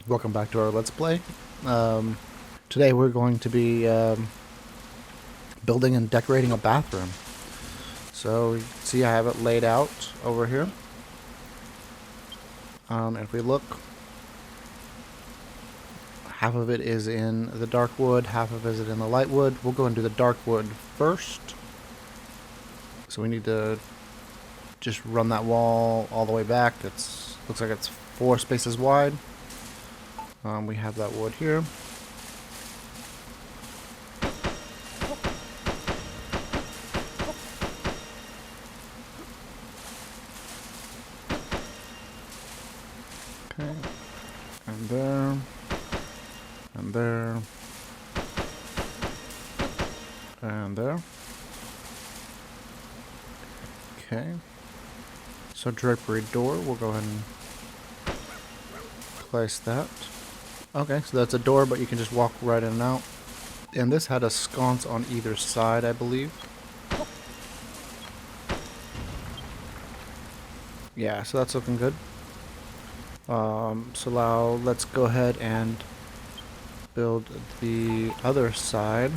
Welcome back to our Let's Play. Um, Today we're going to be building and decorating a bathroom. So you can see I have it laid out over here. If we look, half of it is in the dark wood, half of it is in the light wood. We'll go and do the dark wood first. So we need to just run that wall all the way back. Looks like it's 4 spaces wide. We have that wood here. Okay, and there, and there, and there. Okay, so drapery door, we'll go ahead and place that. Okay, so that's a door, but you can just walk right in and out. And this had a sconce on either side, I believe. Yeah, so that's looking good. So now let's go ahead and build the other side.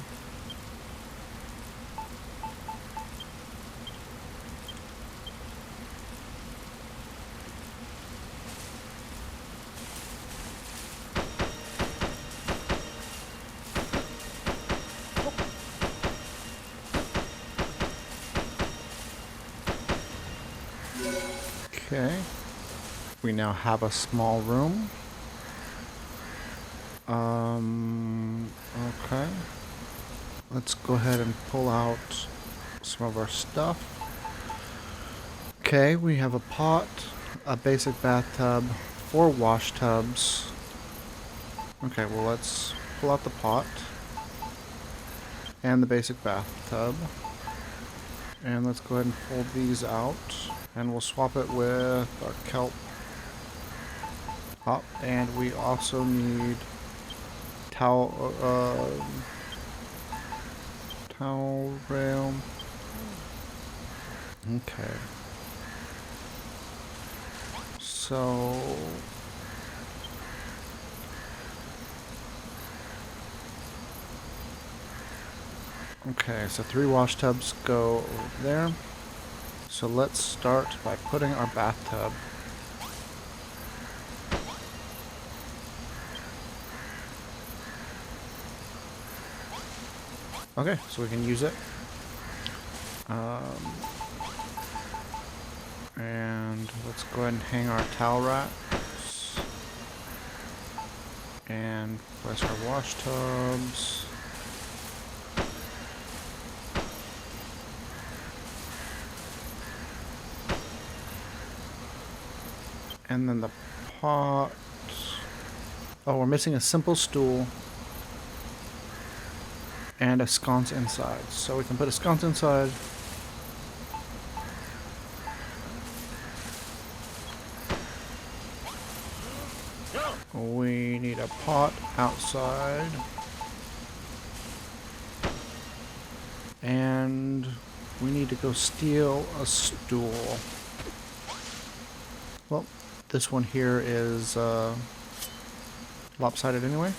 Okay. We now have a small room. Okay. Let's go ahead and pull out some of our stuff. Okay, we have a pot, a basic bathtub, 4 wash tubs. Okay, well let's pull out the pot and the basic bathtub. And let's go ahead and pull these out. And we'll swap it with our kelp. Oh, and we also need towel rail. Okay. So okay, so 3 wash tubs go over there. So let's start by putting our bathtub. Okay, so we can use it. And let's go ahead and hang our towel racks. And place our wash tubs. And then the pot. Oh, we're missing a simple stool. And a sconce inside. So we can put a sconce inside. We need a pot outside. And we need to go steal a stool. Well, this one here is lopsided anyway.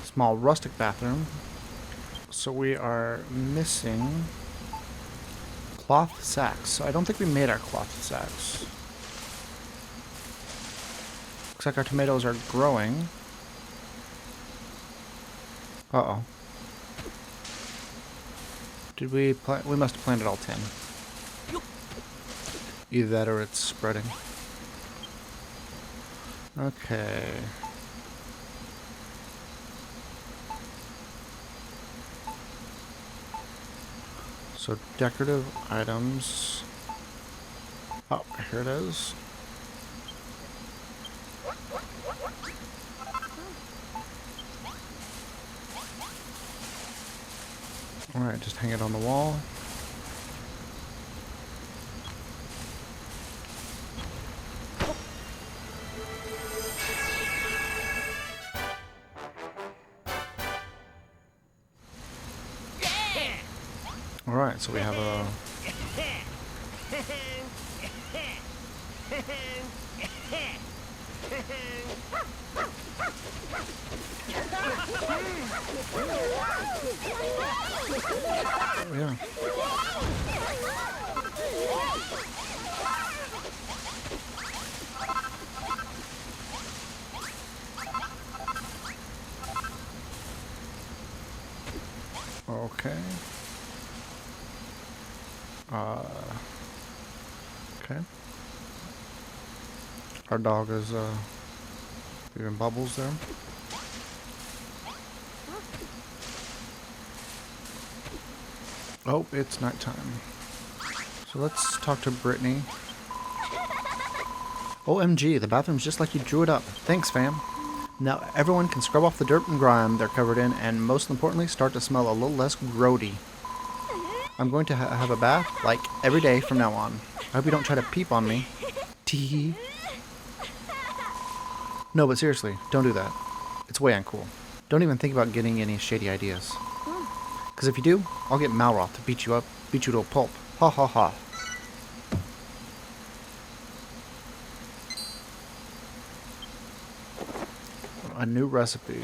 Small rustic bathroom. So we are missing cloth sacks. So I don't think we made our cloth sacks. Looks like our tomatoes are growing. Uh-oh. Did we plant? We must have planted all 10. Either that or it's spreading. Okay. So decorative items. Oh, here it is. Alright, just hang it on the wall. Alright, so we have a Oh, yeah. Okay. Okay. Our dog is doing bubbles there. Oh, it's nighttime. So let's talk to Brittany. OMG, the bathroom's just like you drew it up. Thanks, fam. Now everyone can scrub off the dirt and grime they're covered in, and most importantly, start to smell a little less grody. I'm going to have a bath, like, every day from now on. I hope you don't try to peep on me. Tee. No, but seriously, don't do that. It's way uncool. Don't even think about getting any shady ideas. Because if you do, I'll get Malroth to beat you to a pulp. Ha ha ha. A new recipe.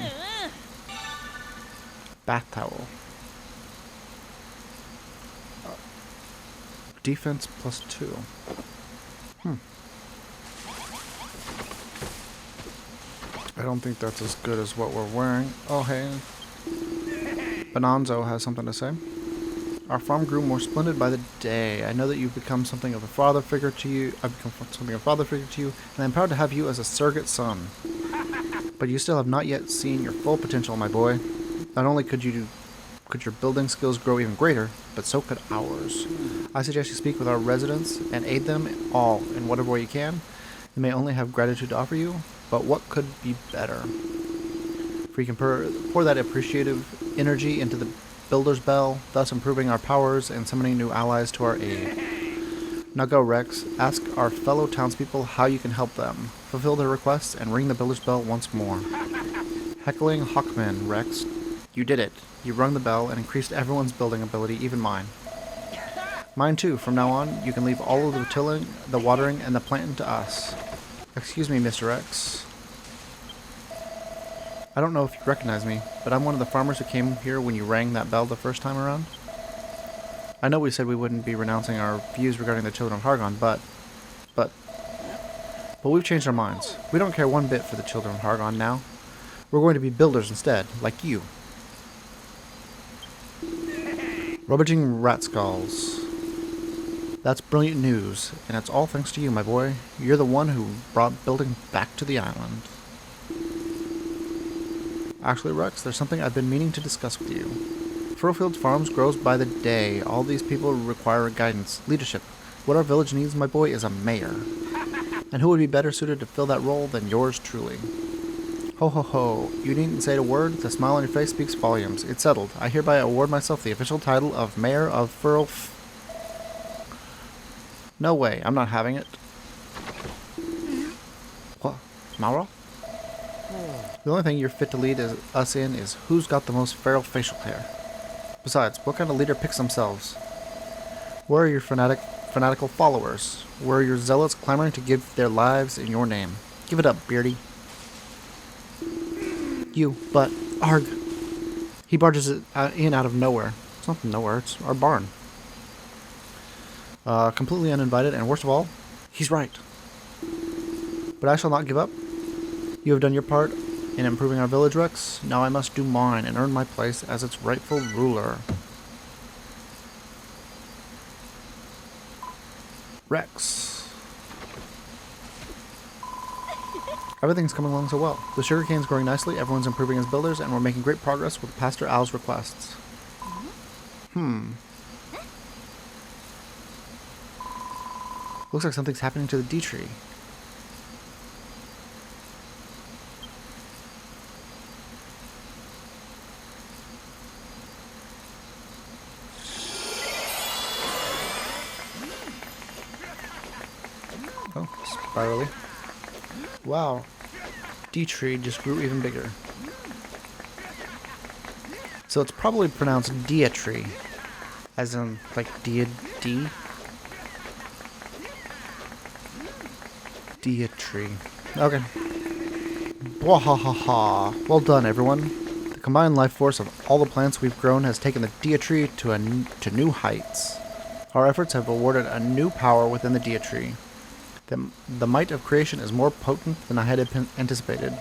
Bath towel. Defense +2. I don't think that's as good as what we're wearing. Oh, hey. Bonanzo has something to say. Our farm grew more splendid by the day. I know that you've become something of a father figure to you. I've become something of a father figure to you, and I'm proud to have you as a surrogate son. But you still have not yet seen your full potential, my boy. Not only could your building skills grow even greater, but so could ours. I suggest you speak with our residents and aid them all in whatever way you can. They may only have gratitude to offer you, but what could be better? For you can pour that appreciative energy into the Builder's Bell, thus improving our powers and summoning new allies to our aid. Now go, Rex. Ask our fellow townspeople how you can help them. Fulfill their requests and ring the Builder's Bell once more. Heckling Hawkman, Rex. You did it. You rung the bell and increased everyone's building ability, even mine. Mine too. From now on, you can leave all of the tilling, the watering, and the planting to us. Excuse me, Mr. X. I don't know if you recognize me, but I'm one of the farmers who came here when you rang that bell the first time around. I know we said we wouldn't be renouncing our views regarding the Children of Hargon, but we've changed our minds. We don't care one bit for the Children of Hargon now. We're going to be builders instead, like you. Rummaging rat skulls. That's brilliant news, and it's all thanks to you, my boy. You're the one who brought building back to the island. Actually, Rex, there's something I've been meaning to discuss with you. Furrowfield Farms grows by the day. All these people require guidance, leadership. What our village needs, my boy, is a mayor. And who would be better suited to fill that role than yours truly? Ho ho ho, you needn't say a word. The smile on your face speaks volumes. It's settled. I hereby award myself the official title of Mayor of No way, I'm not having it. What? Malroth? The only thing you're fit to lead us in is who's got the most feral facial hair. Besides, what kind of leader picks themselves? Where are your fanatical followers? Where are your zealots clamoring to give their lives in your name? Give it up, Beardy. You, but Arg. He barges it in out of nowhere. It's not nowhere, it's our barn. Completely uninvited, and worst of all, he's right. But I shall not give up. You have done your part in improving our village, Rex. Now I must do mine and earn my place as its rightful ruler. Rex. Everything's coming along so well. The sugarcane's growing nicely, everyone's improving as builders, and we're making great progress with Pastor Al's requests. Looks like something's happening to the D tree. Oh, spirally. Wow. D tree just grew even bigger. So it's probably pronounced Dia tree. As in, like, Dia D. Dia tree. Okay. Wahahaha. Well done, everyone. The combined life force of all the plants we've grown has taken the Dia tree to new heights. Our efforts have awarded a new power within the Dia tree. The might of creation is more potent than I had anticipated.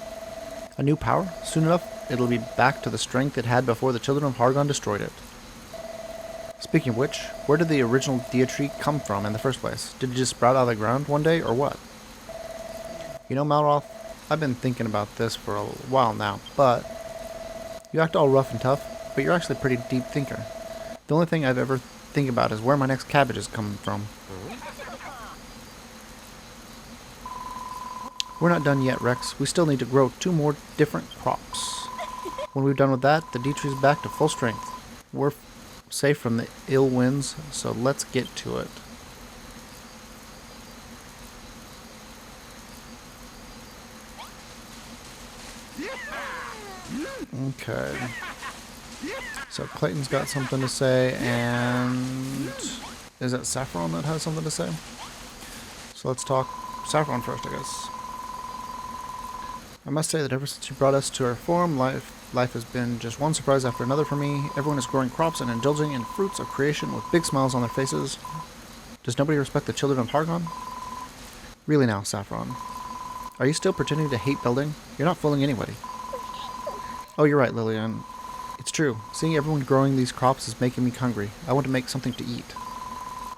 A new power? Soon enough, it'll be back to the strength it had before the children of Hargon destroyed it. Speaking of which, where did the original Dia tree come from in the first place? Did it just sprout out of the ground one day, or what? You know, Malroth, I've been thinking about this for a while now, but you act all rough and tough, but you're actually a pretty deep thinker. The only thing I've ever think about is where my next cabbage is coming from. We're not done yet, Rex. We still need to grow 2 more different crops. When we've done with that, the Dia tree's back to full strength. We're safe from the ill winds, so let's get to it. Okay. So Clayton's got something to say, and is it Saffron that has something to say? So let's talk Saffron first, I guess. I must say that ever since you brought us to our farm, life has been just one surprise after another for me. Everyone is growing crops and indulging in fruits of creation with big smiles on their faces. Does nobody respect the children of Hargon? Really now, Saffron. Are you still pretending to hate building? You're not fooling anybody. Oh, you're right, Lillian. It's true. Seeing everyone growing these crops is making me hungry. I want to make something to eat.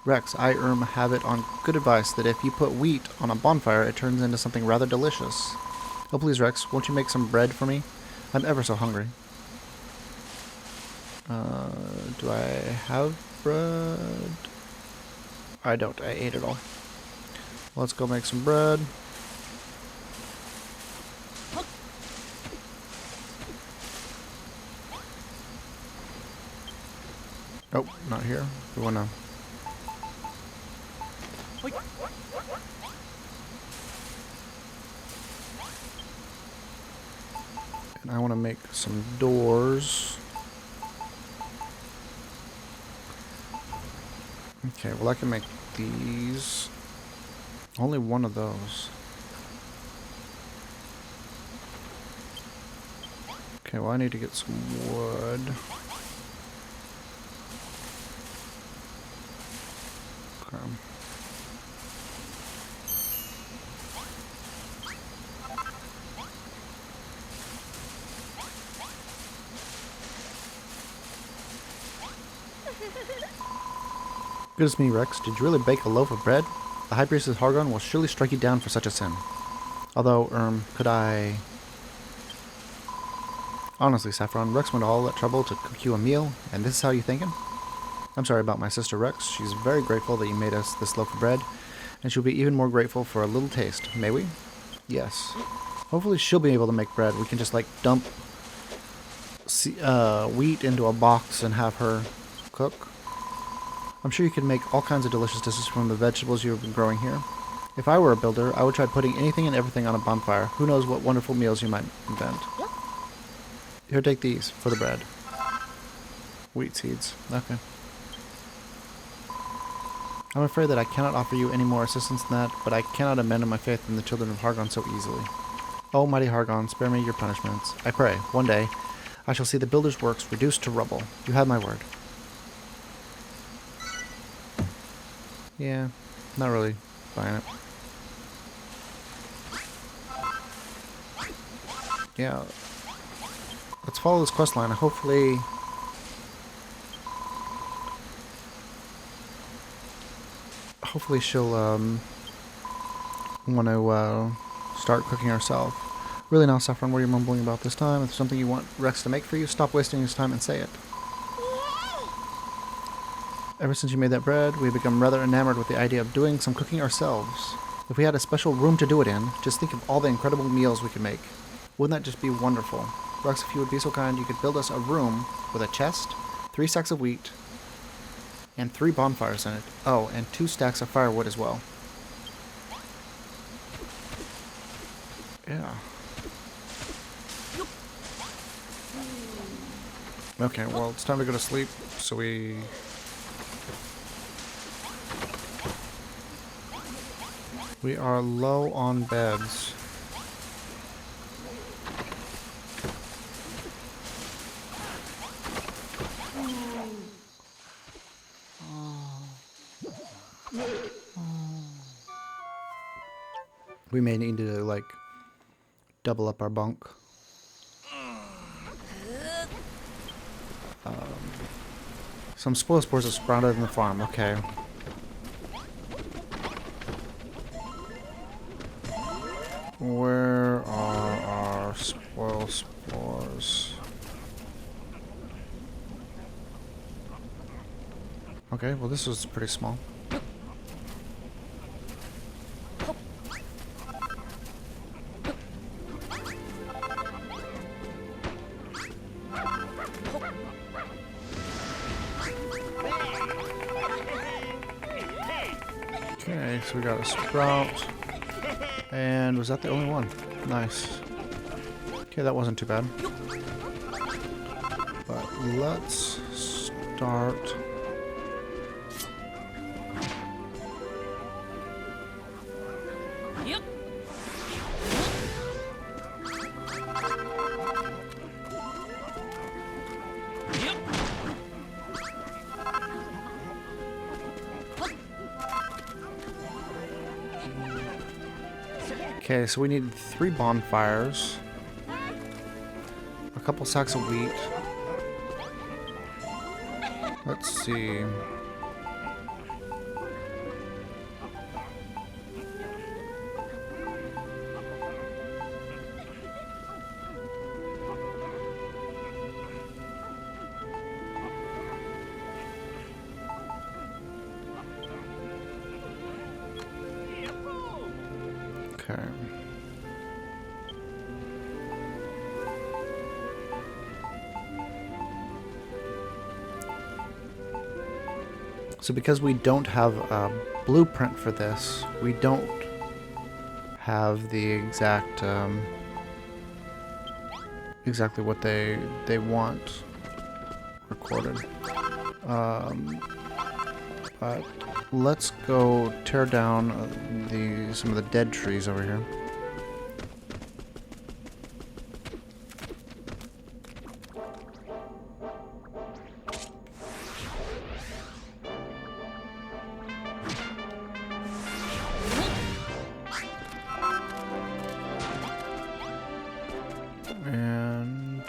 Rex, I have it on good advice that if you put wheat on a bonfire, it turns into something rather delicious. Oh, please, Rex, won't you make some bread for me? I'm ever so hungry. Do I have bread? I don't. I ate it all. Let's go make some bread. Oh, not here. We want to... And I want to make some doors. Okay, well I can make these. Only one of those. Okay, well I need to get some wood. Okay. Good as me, Rex. Did you really bake a loaf of bread? The High Priestess Hargon will surely strike you down for such a sin. Although, could I... Honestly, Saffron, Rex went to all that trouble to cook you a meal, and this is how you thank him? I'm sorry about my sister Rex. She's very grateful that you made us this loaf of bread, and she'll be even more grateful for a little taste. May we? Yes. Hopefully she'll be able to make bread. We can just, like, dump wheat into a box and have her cook. I'm sure you can make all kinds of delicious dishes from the vegetables you've been growing here. If I were a builder, I would try putting anything and everything on a bonfire. Who knows what wonderful meals you might invent. Here, take these for the bread. Wheat seeds. Okay. I'm afraid that I cannot offer you any more assistance than that, but I cannot abandon my faith in the children of Hargon so easily. Oh, mighty Hargon, spare me your punishments. I pray, one day, I shall see the builder's works reduced to rubble. You have my word. Yeah, not really buying it. Yeah. Let's follow this quest line. Hopefully she'll want to start cooking herself. Really now, Saffron, what are you mumbling about this time? If there's something you want Rex to make for you, stop wasting his time and say it. Ever since you made that bread, we've become rather enamored with the idea of doing some cooking ourselves. If we had a special room to do it in, just think of all the incredible meals we could make. Wouldn't that just be wonderful? Rex, if you would be so kind, you could build us a room with a chest, 3 stacks of wheat, and 3 bonfires in it. Oh, and 2 stacks of firewood as well. Yeah. Okay, well, it's time to go to sleep, so we... We are low on beds. We may need to, like, double up our bunk. Some spoil spores have sprouted in the farm. Okay. Where are our spoil spores? Okay, well this is pretty small. Okay, so we got a sprout. And was that the only one? Nice. Okay, that wasn't too bad. But let's start. Yep. Okay, so we need 3 bonfires, a couple sacks of wheat. Let's see. Okay. So because we don't have a blueprint for this, we don't have the exact exactly what they want recorded. But let's go tear down some of the dead trees over here. And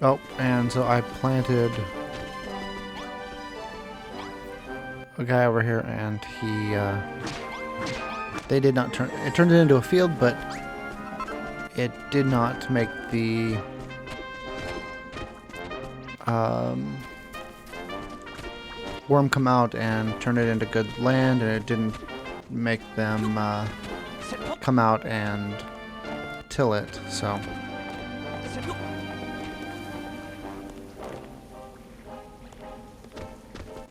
oh, and so I planted a guy over here, and he they did not turn it turned it into a field, but it did not make the worm come out and turn it into good land, and it didn't make them come out and till it, so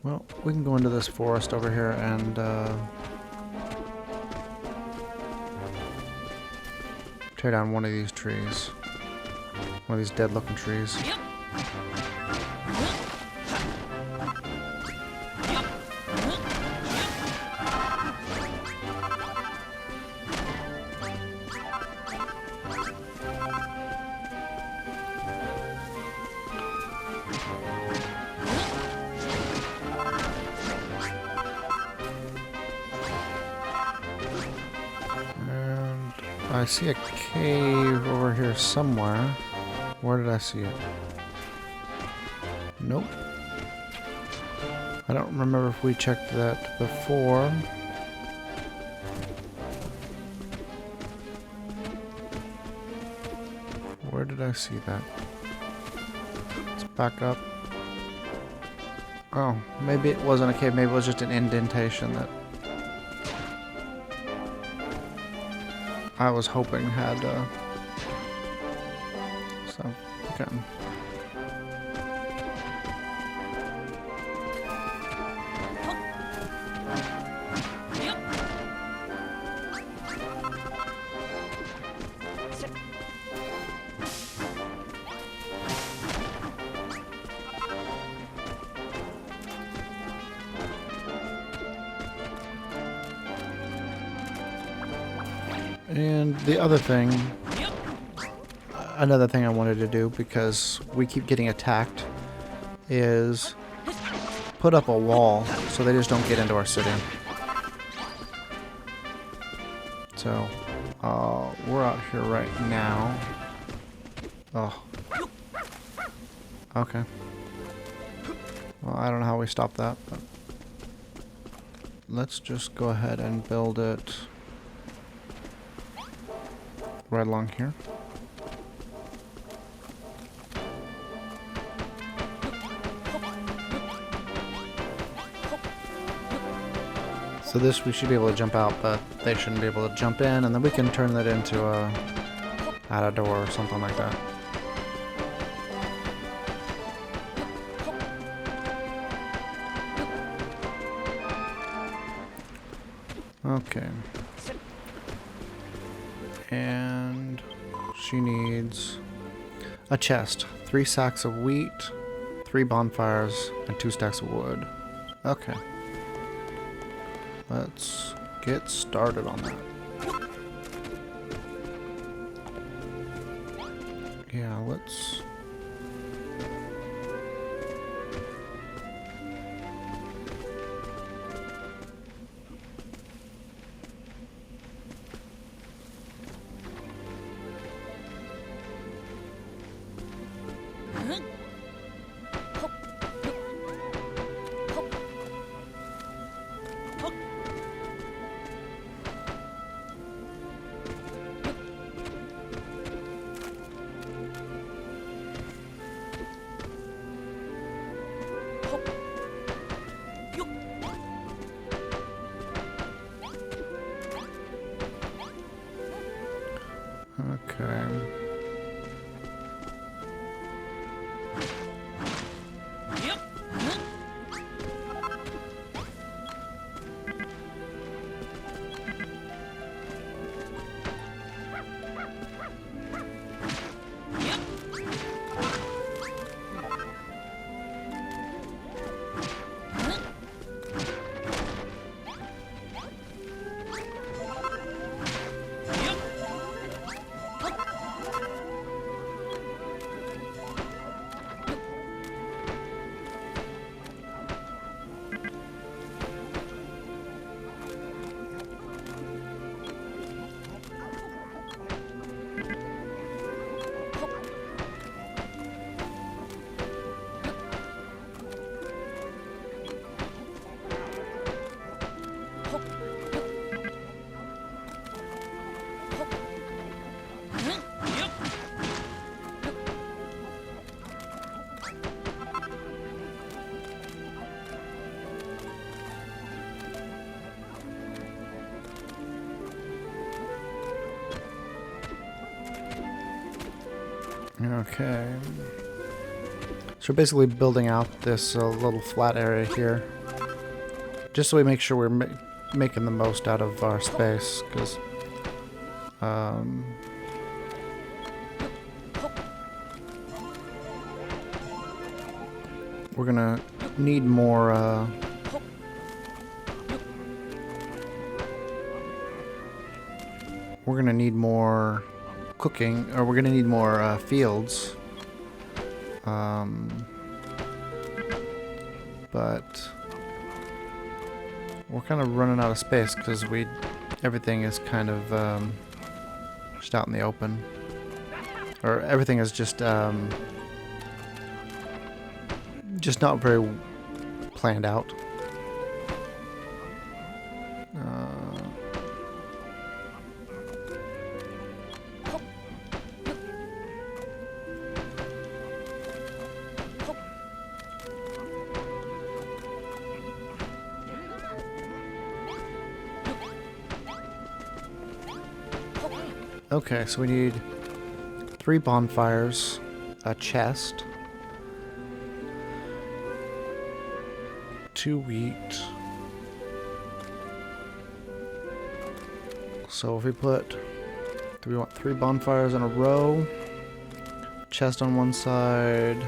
well, we can go into this forest over here and tear down one of these trees. One of these dead looking trees. I see a cave over here somewhere. Where did I see it? Nope. I don't remember if we checked that before. Where did I see that? Let's back up. Oh, maybe it wasn't a cave. Maybe it was just an indentation that I was hoping had, so, okay. And the other thing, another thing I wanted to do, because we keep getting attacked, is put up a wall so they just don't get into our city. So, we're out here right now. Oh. Okay. Well, I don't know how we stop that, but let's just go ahead and build it right along here. So this we should be able to jump out, but they shouldn't be able to jump in, and then we can turn that into a out a door or something like that. Okay. And she needs a chest, 3 sacks of wheat, 3 bonfires, and 2 stacks of wood. Okay. Let's get started on that. Yeah, let's... Okay. Okay. So we're basically building out this little flat area here, just so we make sure we're making the most out of our space, because we're gonna need more cooking, or we're gonna need more fields. But we're kind of running out of space because everything is kind of just out in the open, or everything is just not very planned out. Okay, so we need 3 bonfires, a chest, 2 wheat. So if we do we want 3 bonfires in a row, chest on one side.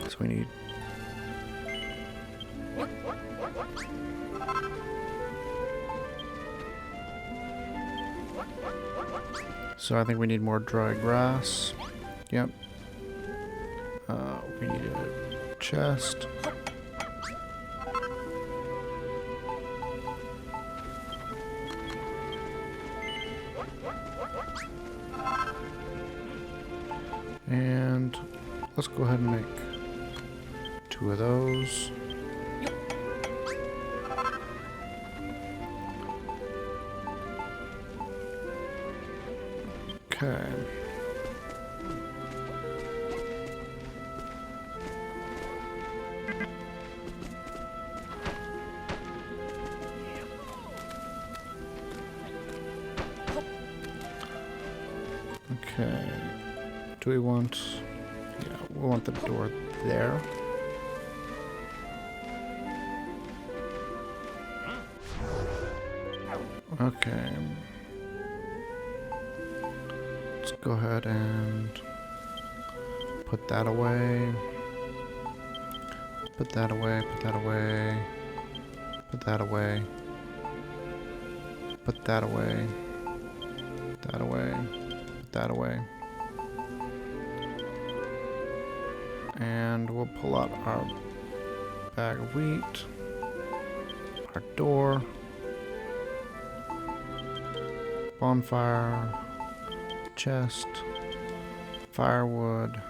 So we need So I think we need more dry grass. Yep. We need a chest. And let's go ahead and make 2 of those. Okay. Okay. Do we want... Yeah, we want the door there. Okay. Let's go ahead and put that away. Put that away, put that away. Put that away. Put that away. Put that away. Put that away. And we'll pull out our bag of wheat. Our door. Bonfire. Chest. Firewood.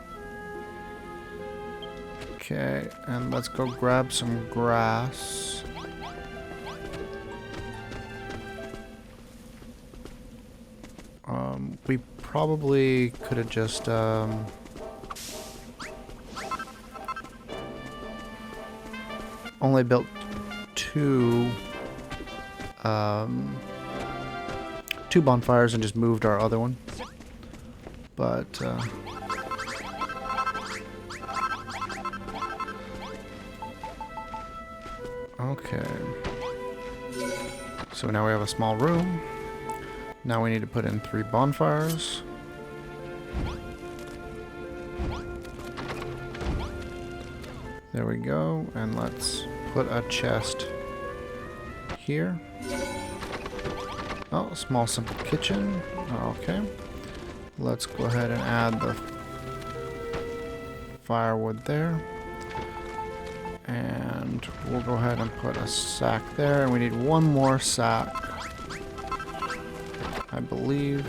Okay, and let's go grab some grass. We probably could have just only built 2 bonfires and just moved our other one. But okay. So now we have a small room. Now we need to put in 3 bonfires. There we go. And let's put a chest here. Oh, small simple kitchen. Okay. Let's go ahead and add the firewood there. And we'll go ahead and put a sack there. And we need 1 more sack, I believe.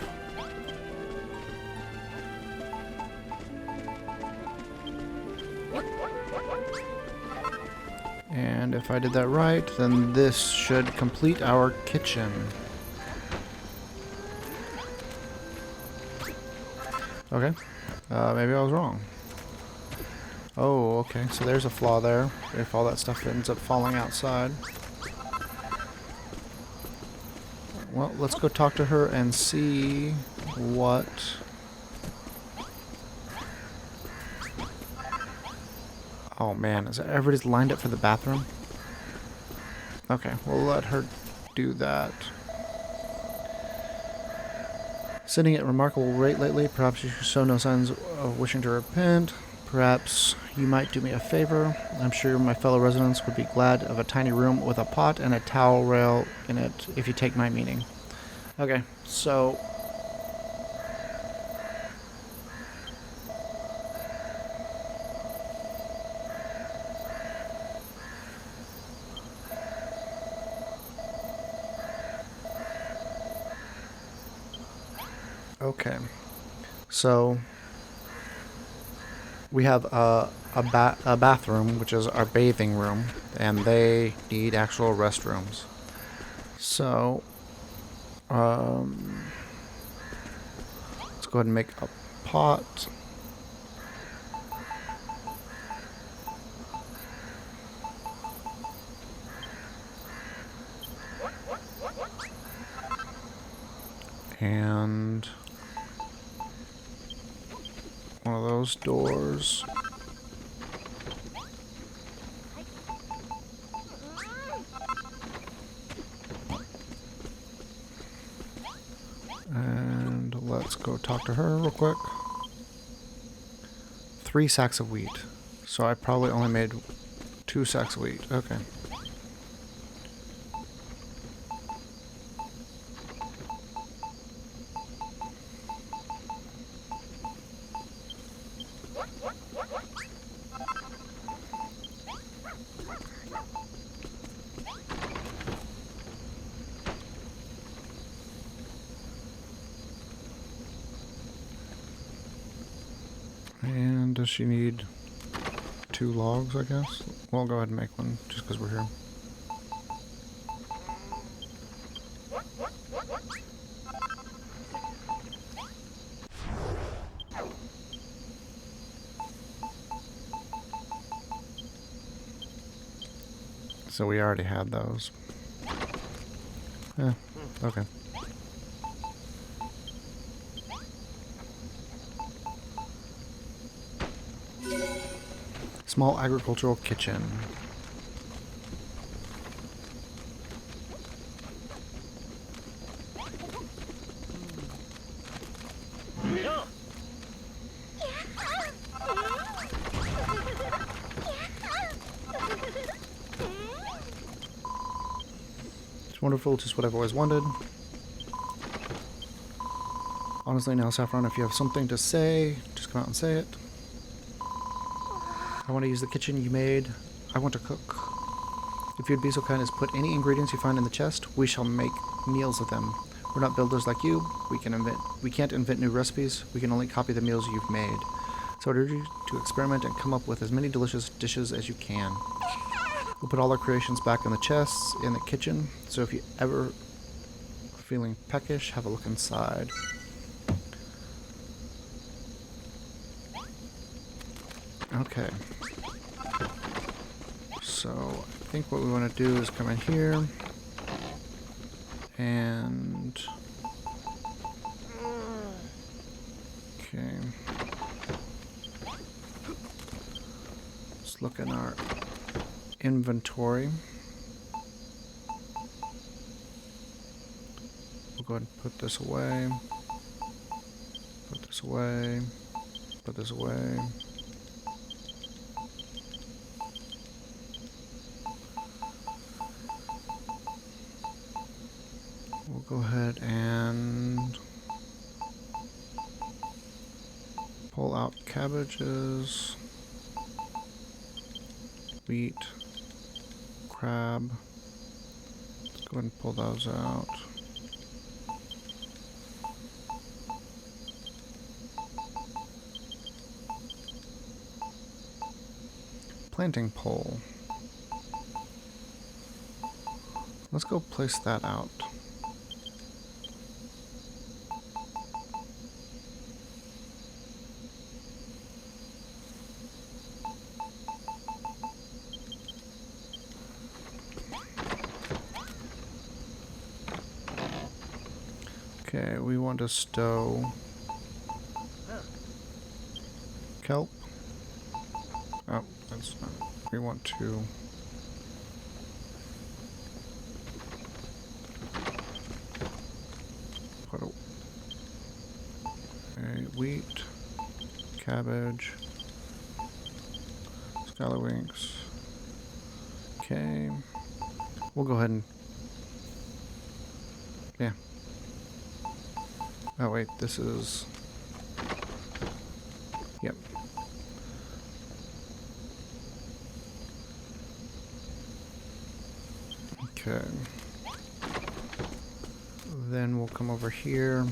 And if I did that right, then this should complete our kitchen. Okay. Maybe I was wrong. Oh, okay. So there's a flaw there. If all that stuff ends up falling outside. Well, let's go talk to her and see what... Oh man, is everybody's lined up for the bathroom? Okay, we'll let her do that. Sitting at a remarkable rate lately, perhaps you show no signs of wishing to repent. Perhaps you might do me a favor. I'm sure my fellow residents would be glad of a tiny room with a pot and a towel rail in it, if you take my meaning. Okay, so... Okay, so we have a bathroom, which is our bathing room, and they need actual restrooms. So, let's go ahead and make a pot. And one of those doors. And let's go talk to her real quick. 3 sacks of wheat. So I probably only made 2 sacks of wheat. Okay. And does she need 2 logs, I guess? Well, I'll go ahead and make one, just because we're here. So we already had those. Yeah, okay. Small agricultural kitchen. It's wonderful, just what I've always wanted. Honestly, now, Saffron, if you have something to say, just come out and say it. I want to use the kitchen you made. I want to cook. If you'd be so kind as put any ingredients you find in the chest, we shall make meals with them. We're not builders like you. We can't invent new recipes. We can only copy the meals you've made. So I urge you to experiment and come up with as many delicious dishes as you can. We'll put all our creations back in the chests in the kitchen. So if you ever are feeling peckish, have a look inside. Okay. So I think what we want to do is come in here and okay. Let's look in our inventory. We'll go ahead and put this away. Put this away. Put this away. We'll go ahead and pull out cabbages, wheat, crab. Let's go ahead and pull those out. Planting pole. Let's go place that out. Okay, we want to stow kelp. Oh, that's not. We want to put a wheat, cabbage, scallywinks. Okay, we'll go ahead and yeah. Oh wait, this is yep. Okay. Then we'll come over here.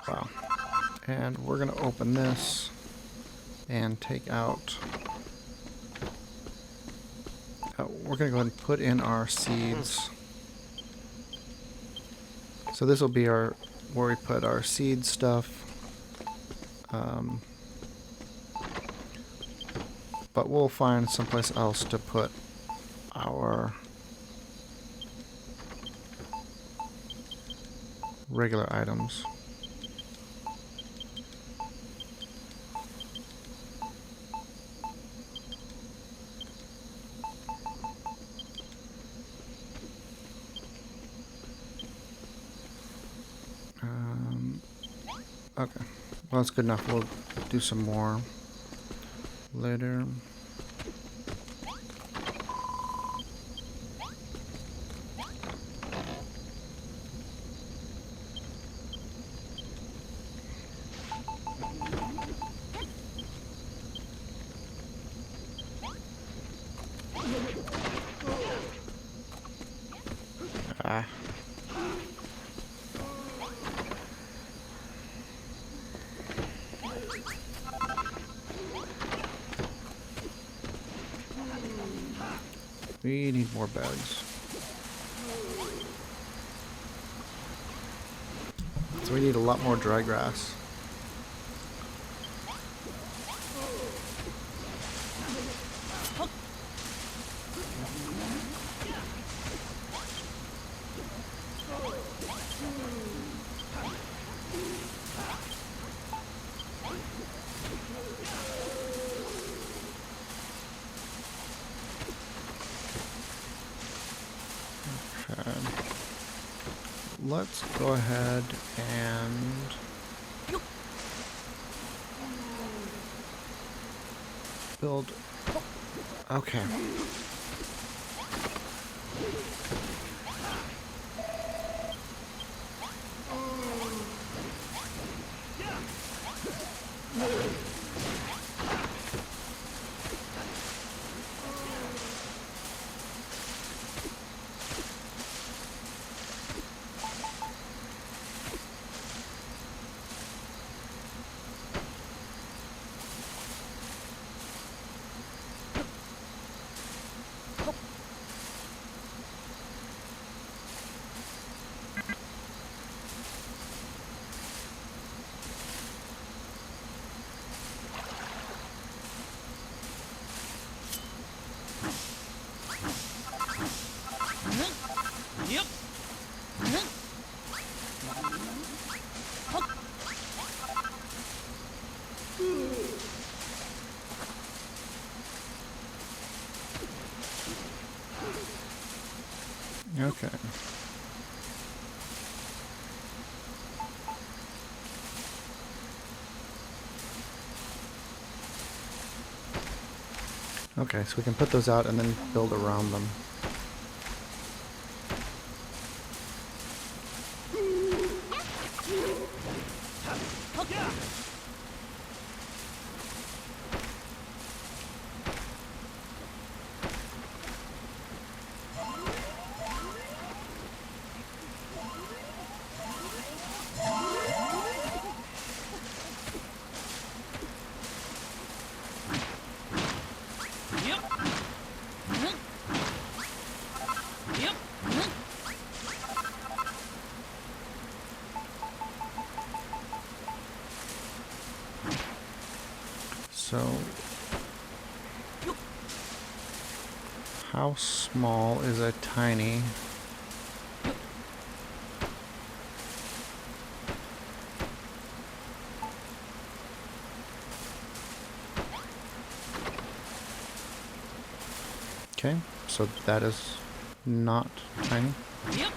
Wow. And we're going to open this and take out... Oh, we're going to go ahead and put in our seeds. So this will be our where we put our seed stuff. But we'll find someplace else to put our regular items. Okay, well that's good enough. We'll do some more later. Ah. We need more beds. So we need a lot more dry grass. Okay. Let's go ahead and build. Okay. Yep. Okay. Okay, so we can put those out and then build around them. Yep. Yep. So, how small is a tiny? Okay, so that is not tiny. Yep.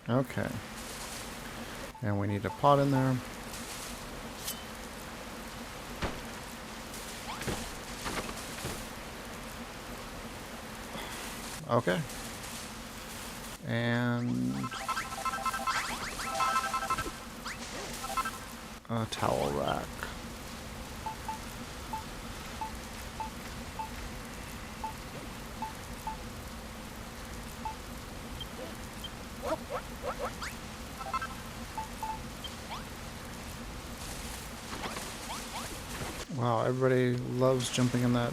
Okay. And we need a pot in there. Okay. And a towel rack. Wow, everybody loves jumping in that.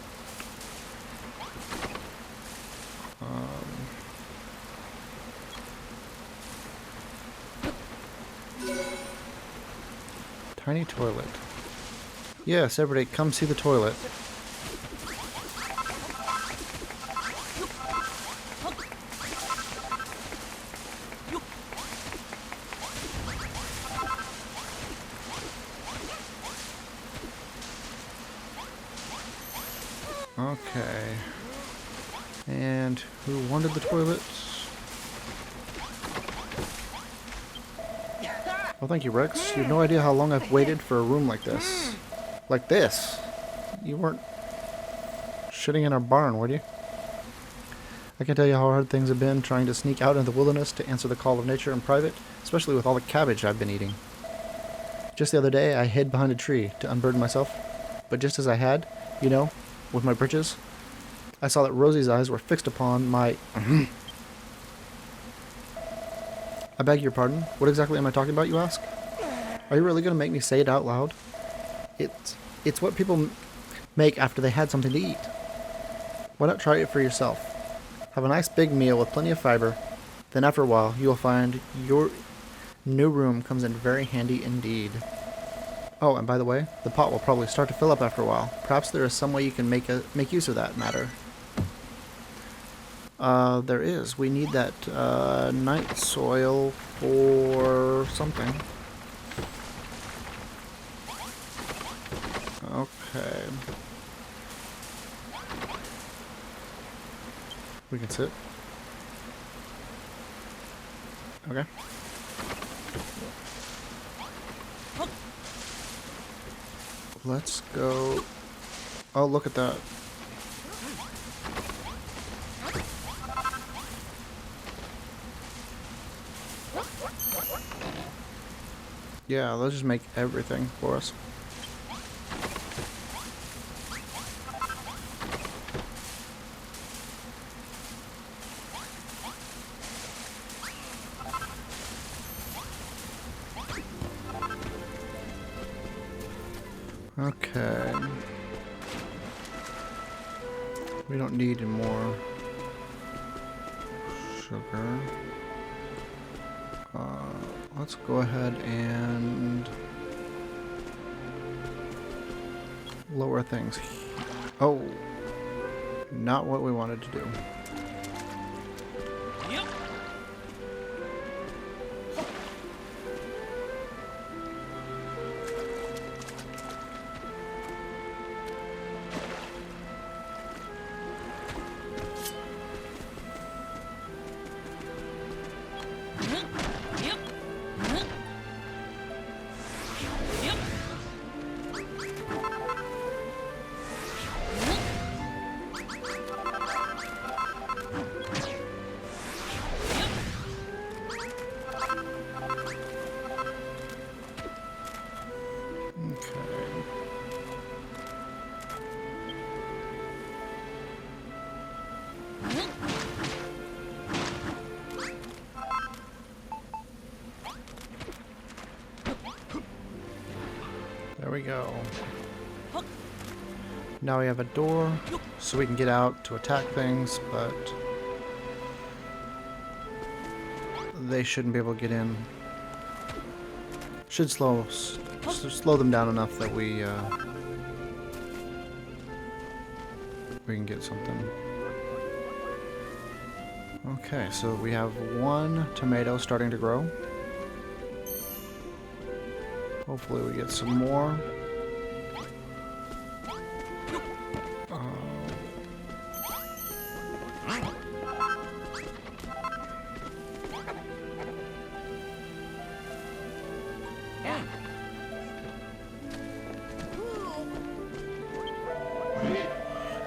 Tiny toilet. Yes, everybody, come see the toilet. Okay. And who wanted the toilets? Well, thank you, Rex. You have no idea how long I've waited for a room like this. Like this. You weren't shitting in our barn, were you? I can't tell you how hard things have been trying to sneak out into the wilderness to answer the call of nature in private, especially with all the cabbage I've been eating. Just the other day, I hid behind a tree to unburden myself, but just as I had, you know, with my britches, I saw that Rosie's eyes were fixed upon my... I beg your pardon? What exactly am I talking about, you ask? Are you really going to make me say it out loud? It's what people make after they had something to eat. Why not try it for yourself? Have a nice big meal with plenty of fiber, then after a while you will find your new room comes in very handy indeed. Oh, and by the way, the pot will probably start to fill up after a while. Perhaps there is some way you can make use of that matter. There is. We need that night soil for something. Okay. We can sit. Okay. Let's go. Oh, look at that. Yeah, let's just make everything for us. Okay. We don't need any more sugar. Let's go ahead and lower things. Oh, not what we wanted to do. Yep. Yep. Yep. Okay. There we go. Now we have a door, so we can get out to attack things, but they shouldn't be able to get in. Should slow them down enough that we can get something. Okay, so we have one tomato starting to grow. Hopefully we get some more.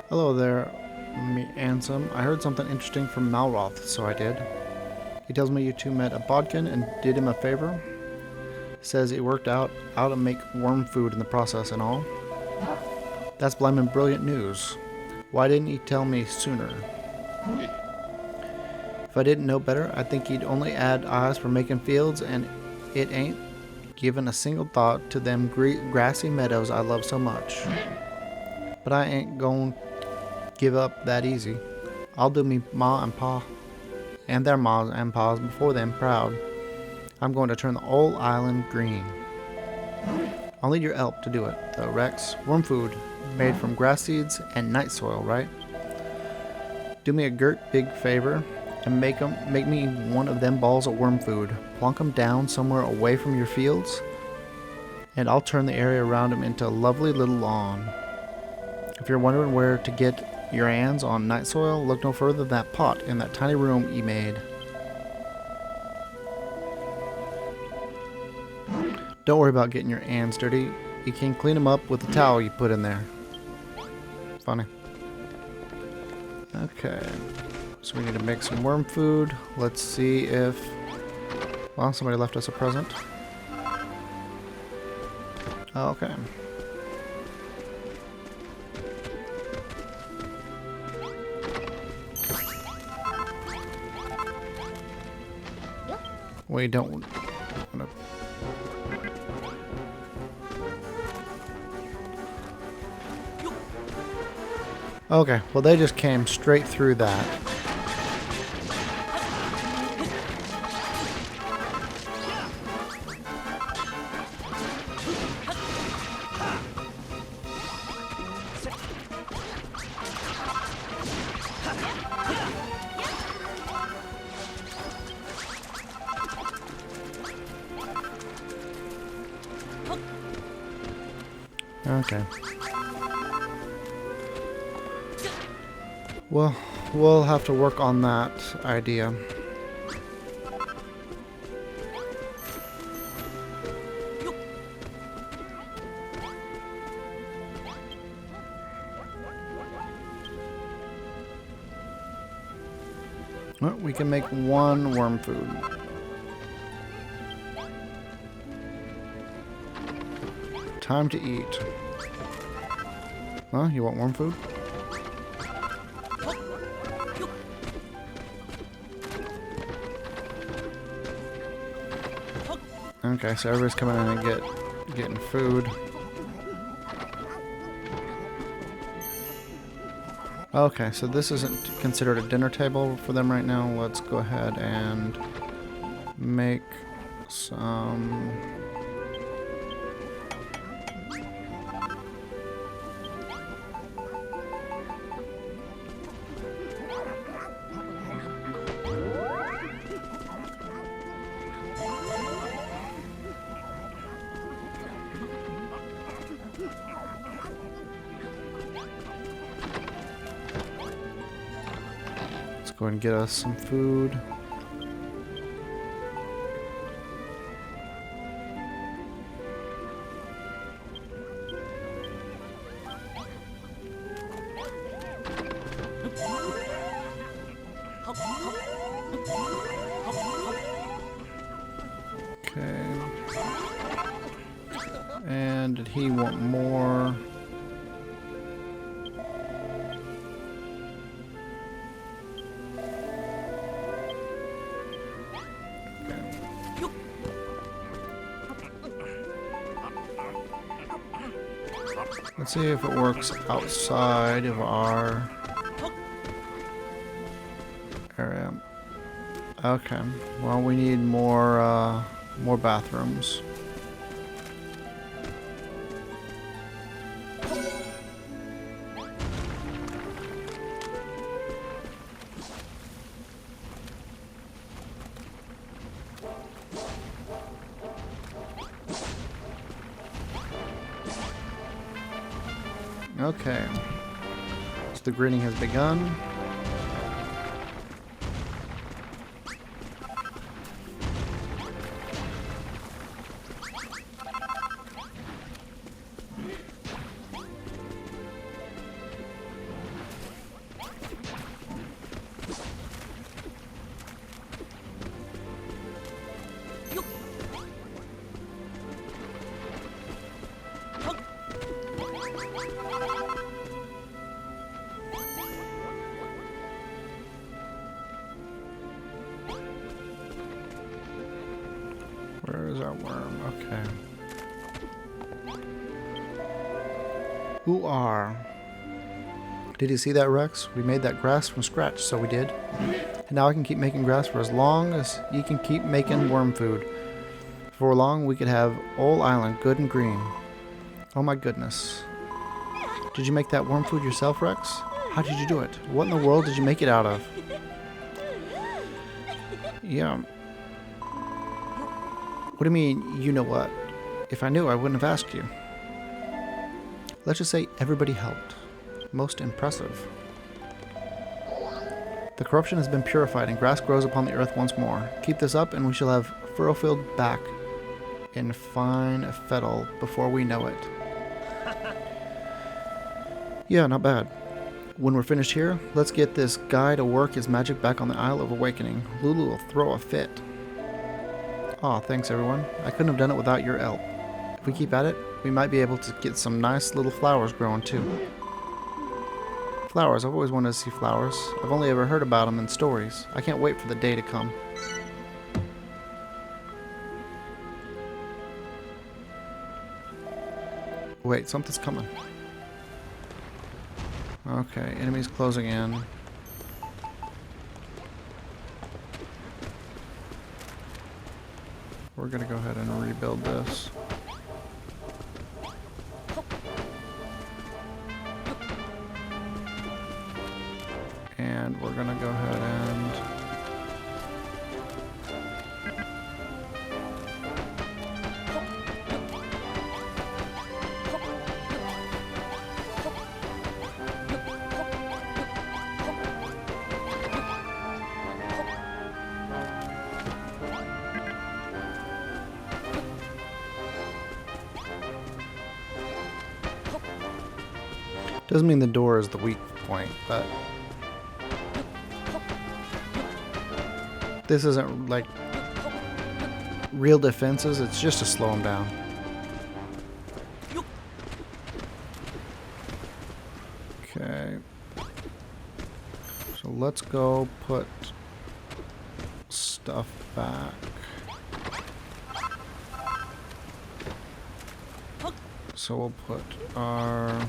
Hello there, me Ansem. I heard something interesting from Malroth, so I did. He tells me you two met a Bodkin and did him a favor. Says it worked out how to make worm food in the process and all. That's blimmin' brilliant news. Why didn't he tell me sooner? If I didn't know better, I'd think he'd only add eyes for making fields, and it ain't given a single thought to them grassy meadows I love so much. But I ain't gon' give up that easy. I'll do me ma and pa and their mas and pas before them proud. I'm going to turn the whole island green. I'll need your help to do it, though, Rex. Worm food, made from grass seeds and night soil, right? Do me a big favor and make me one of them balls of worm food. Plunk 'em down somewhere away from your fields, and I'll turn the area around 'em into a lovely little lawn. If you're wondering where to get your hands on night soil, look no further than that pot in that tiny room you made. Don't worry about getting your hands dirty. You can clean them up with the towel you put in there. Funny. Okay. So we need to make some worm food. Let's see if... Well, somebody left us a present. Okay. We don't want to... Okay, well they just came straight through that. Okay. Well, we'll have to work on that idea. Well, we can make one worm food. Time to eat. Huh? You want worm food? Okay, so everybody's coming in and getting food. Okay, so this isn't considered a dinner table for them right now. Let's go ahead and make some... Go ahead and get us some food. Okay. And did he want more? Let's see if it works outside of our area. Okay. Well, we need more bathrooms. Okay, so the greening has begun. Where Where is our worm? Okay. Who are? Did you see that, Rex? We made that grass from scratch, so we did. And now I can keep making grass for as long as you can keep making worm food. Before long, we could have Ol' Island good and green. Oh my goodness. Did you make that worm food yourself, Rex? How did you do it? What in the world did you make it out of? Yeah. What do you mean, you know what? If I knew, I wouldn't have asked you. Let's just say everybody helped. Most impressive. The corruption has been purified and grass grows upon the earth once more. Keep this up and we shall have Furrowfield back in fine fettle before we know it. Yeah, not bad. When we're finished here, let's get this guy to work his magic back on the Isle of Awakening. Lulu will throw a fit. Aw, thanks everyone. I couldn't have done it without your help. If we keep at it, we might be able to get some nice little flowers growing too. Flowers, I've always wanted to see flowers. I've only ever heard about them in stories. I can't wait for the day to come. Wait, something's coming. Okay, enemies closing in. We're gonna go ahead and rebuild this. And we're gonna go ahead and doesn't mean the door is the weak point, but this isn't like real defenses, it's just to slow them down. Okay. So let's go put stuff back. So we'll put our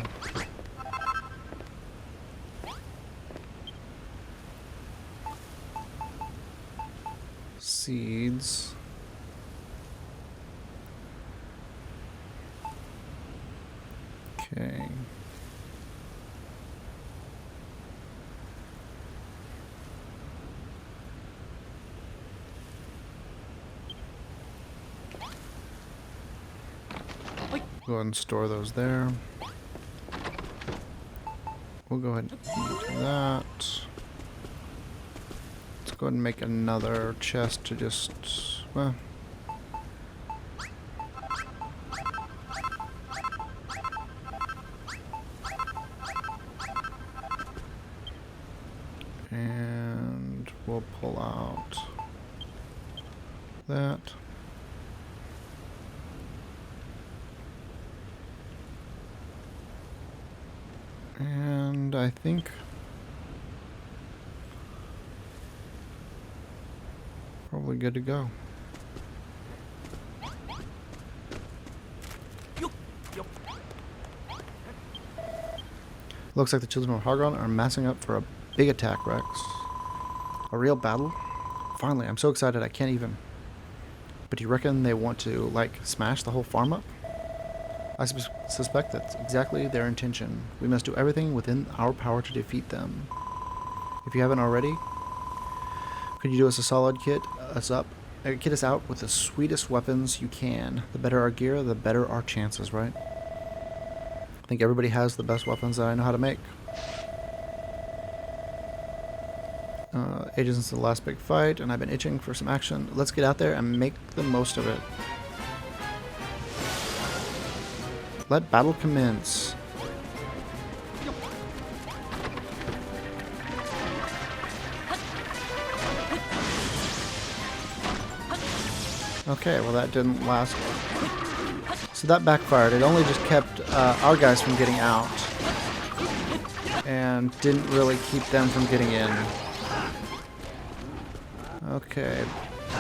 seeds. Okay. Go ahead and store those there. We'll go ahead and eat that. Let's go ahead and make another chest to just, well, and we'll pull out that. And I think probably good to go. Looks like the children of Hargon are massing up for a big attack, Rex. A real battle? Finally, I'm so excited I can't even. But do you reckon they want to, like, smash the whole farm up? I suspect that's exactly their intention. We must do everything within our power to defeat them. If you haven't already, could you do us a solid, kit us out with the sweetest weapons you can? The better our gear, the better our chances, right? I think everybody has the best weapons that I know how to make. Ages since the last big fight, and I've been itching for some action. Let's get out there and make the most of it. Let battle commence. Okay, well that didn't last. So that backfired. It only just kept our guys from getting out. And didn't really keep them from getting in. Okay.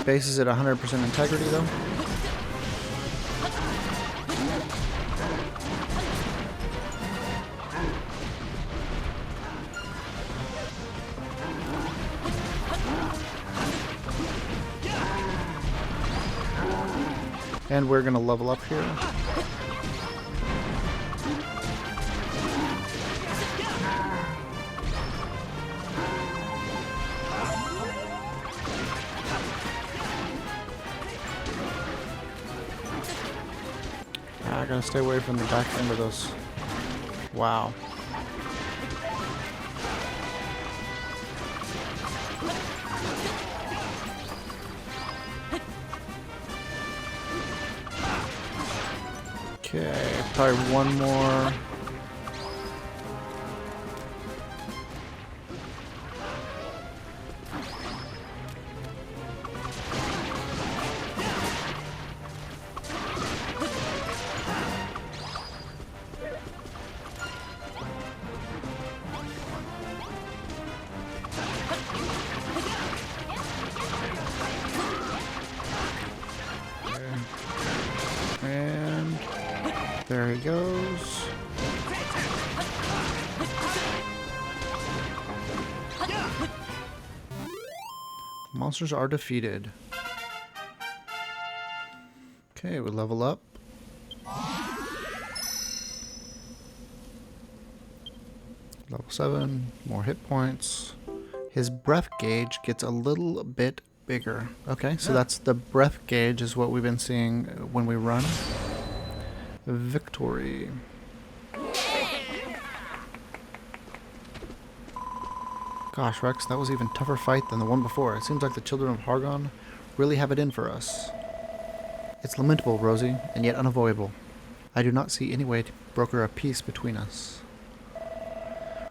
Base is at 100% integrity though. And we're gonna level up here. I gotta stay away from the back end of those. Wow. Okay, probably one more. And there he goes. Monsters are defeated. Okay, we level up. Level 7, more hit points. His breath gauge gets a little bit bigger. Okay, so that's the breath gauge is what we've been seeing when we run. Victory. Gosh, Rex, that was even tougher fight than the one before. It seems like the children of Hargon really have it in for us. It's lamentable, Rosie, and yet unavoidable. I do not see any way to broker a peace between us.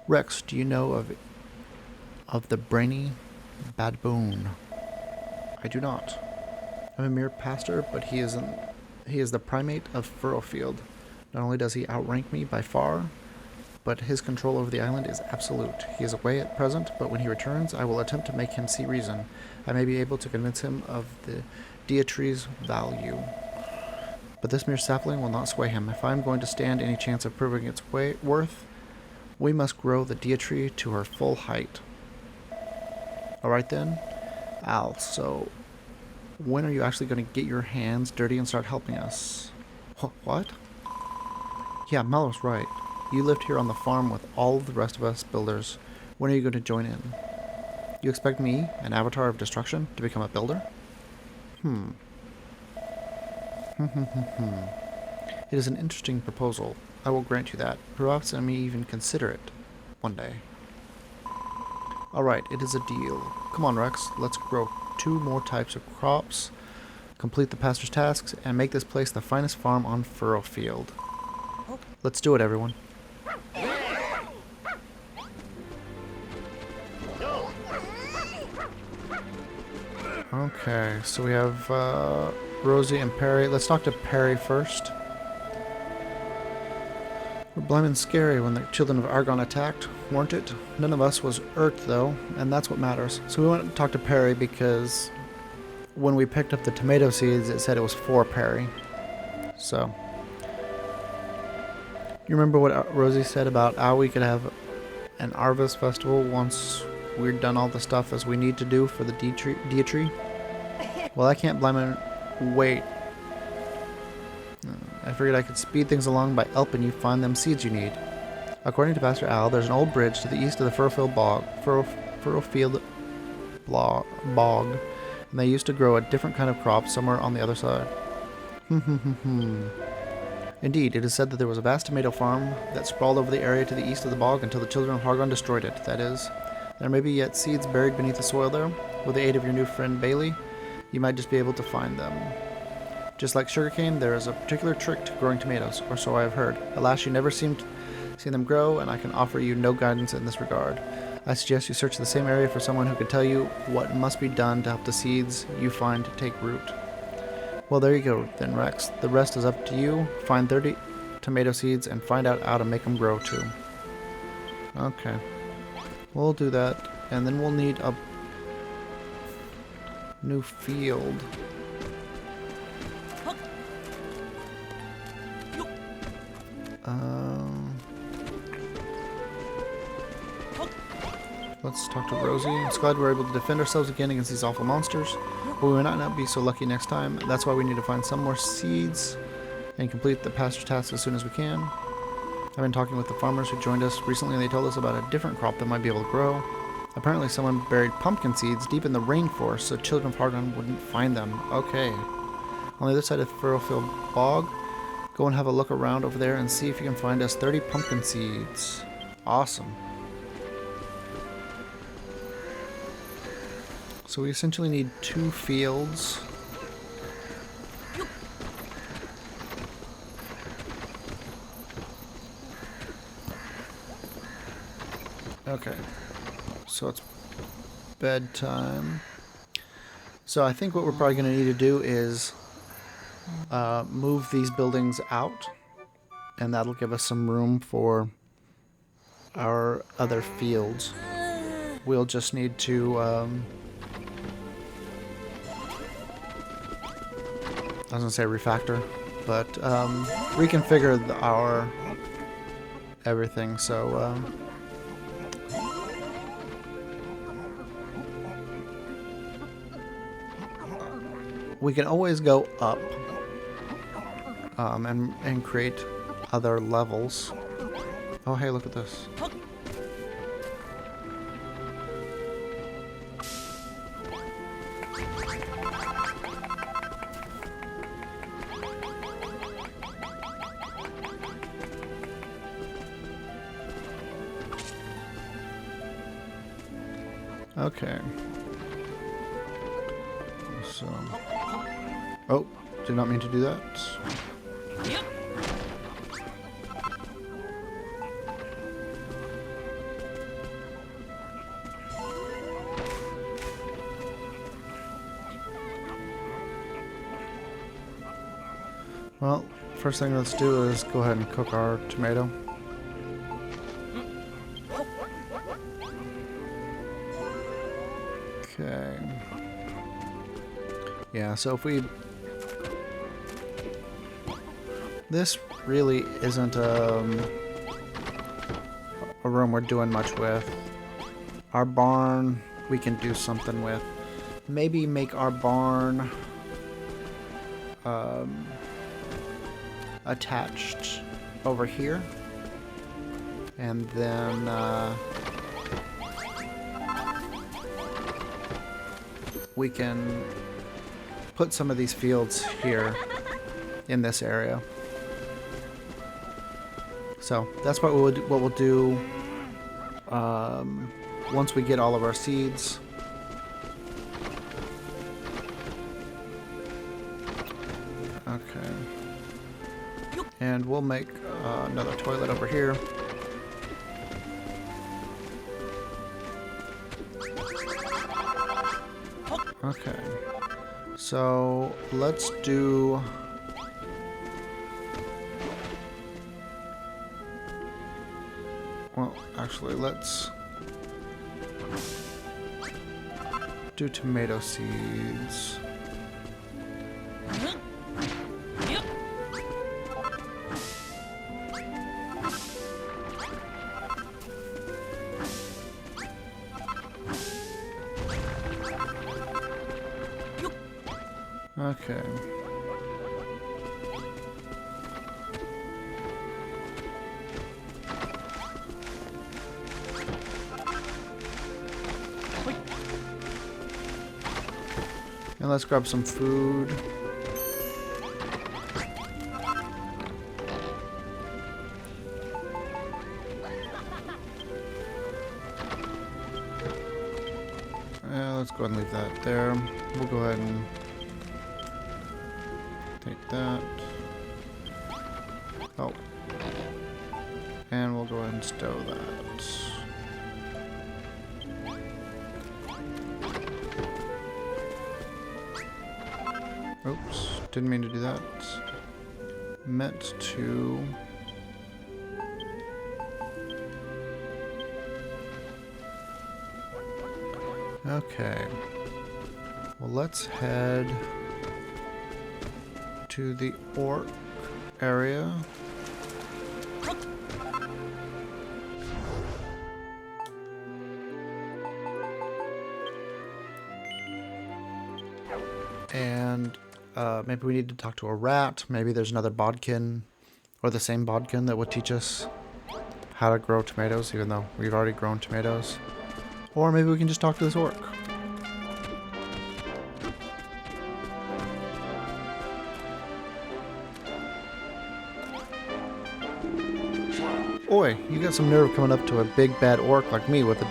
Rex, do you know of the brainy baboon? I do not. I'm a mere pastor, but he is the primate of Furrowfield. Not only does he outrank me by far, but his control over the island is absolute. He is away at present, but when he returns, I will attempt to make him see reason. I may be able to convince him of the Deitree's value. But this mere sapling will not sway him. If I am going to stand any chance of proving its worth, we must grow the Deitree to her full height. Alright then, Al, so when are you actually going to get your hands dirty and start helping us? What? Yeah, Mallow's right. You lived here on the farm with all of the rest of us builders. When are you going to join in? You expect me, an avatar of destruction, to become a builder? It is an interesting proposal. I will grant you that. Perhaps I may even consider it one day. Alright, it is a deal. Come on, Rex. Let's grow 2 more types of crops, complete the pastor's tasks, and make this place the finest farm on Furrowfield. Let's do it, everyone. Okay, so we have Rosie and Perry. Let's talk to Perry first. We're blimmin' scary when the children of Argon attacked, weren't it? None of us was hurt, though, and that's what matters. So we went to talk to Perry because when we picked up the tomato seeds, it said it was for Perry. So, you remember what Rosie said about how we could have an Arvus festival once we're done all the stuff as we need to do for the Deitree? Well, I can't blimmin' wait. I figured I could speed things along by helping you find them seeds you need. According to Pastor Al, there's an old bridge to the east of the Furrowfield bog, and they used to grow a different kind of crop somewhere on the other side. Indeed, it is said that there was a vast tomato farm that sprawled over the area to the east of the bog until the children of Hargon destroyed it. That is, there may be yet seeds buried beneath the soil there. With the aid of your new friend Bailey, you might just be able to find them. Just like sugarcane, there is a particular trick to growing tomatoes, or so I have heard. Alas, you never seem to see them grow, and I can offer you no guidance in this regard. I suggest you search the same area for someone who can tell you what must be done to help the seeds you find take root. Well, there you go then, Rex. The rest is up to you. Find 30 tomato seeds and find out how to make them grow too. Okay. We'll do that, and then we'll need a new field. let's talk to Rosie. It's glad we're able to defend ourselves again against these awful monsters, but we may not be so lucky next time. That's why we need to find some more seeds and complete the pasture task as soon as we can. I've been talking with the farmers who joined us recently, and they told us about a different crop that might be able to grow. Apparently someone buried pumpkin seeds deep in the rainforest so children of Hargon wouldn't find them. Okay. On the other side of Furrowfield Bog, go and have a look around over there and see if you can find us 30 pumpkin seeds. Awesome. So we essentially need 2 fields. Okay. So it's bedtime. So I think what we're probably going to need to do is move these buildings out, and that'll give us some room for our other fields. We'll just need to I was going to say refactor, but reconfigure our everything. So we can always go up and create other levels. Oh, hey, look at this. Okay. So... Oh, did not mean to do that. Yep. Well, first thing let's do is go ahead and cook our tomato. Okay. Yeah, so if we... This really isn't a room we're doing much with. Our barn we can do something with. Maybe make our barn attached over here. And then we can put some of these fields here in this area. So that's what we'll do once we get all of our seeds. Okay. And we'll make another toilet over here. Okay. So let's do... Well, actually, let's do tomato seeds. Yep. Okay. And let's grab some food. Let's go ahead and leave that there. We'll go ahead and take that. Oh. And we'll go ahead and stow that. Oops, didn't mean to do that. Meant to... Okay. Well, let's head to the orc area. And maybe we need to talk to a rat. Maybe there's another bodkin or the same bodkin that would teach us how to grow tomatoes, even though we've already grown tomatoes. Or maybe we can just talk to this orc. Oi, you got some nerve coming up to a big bad orc like me with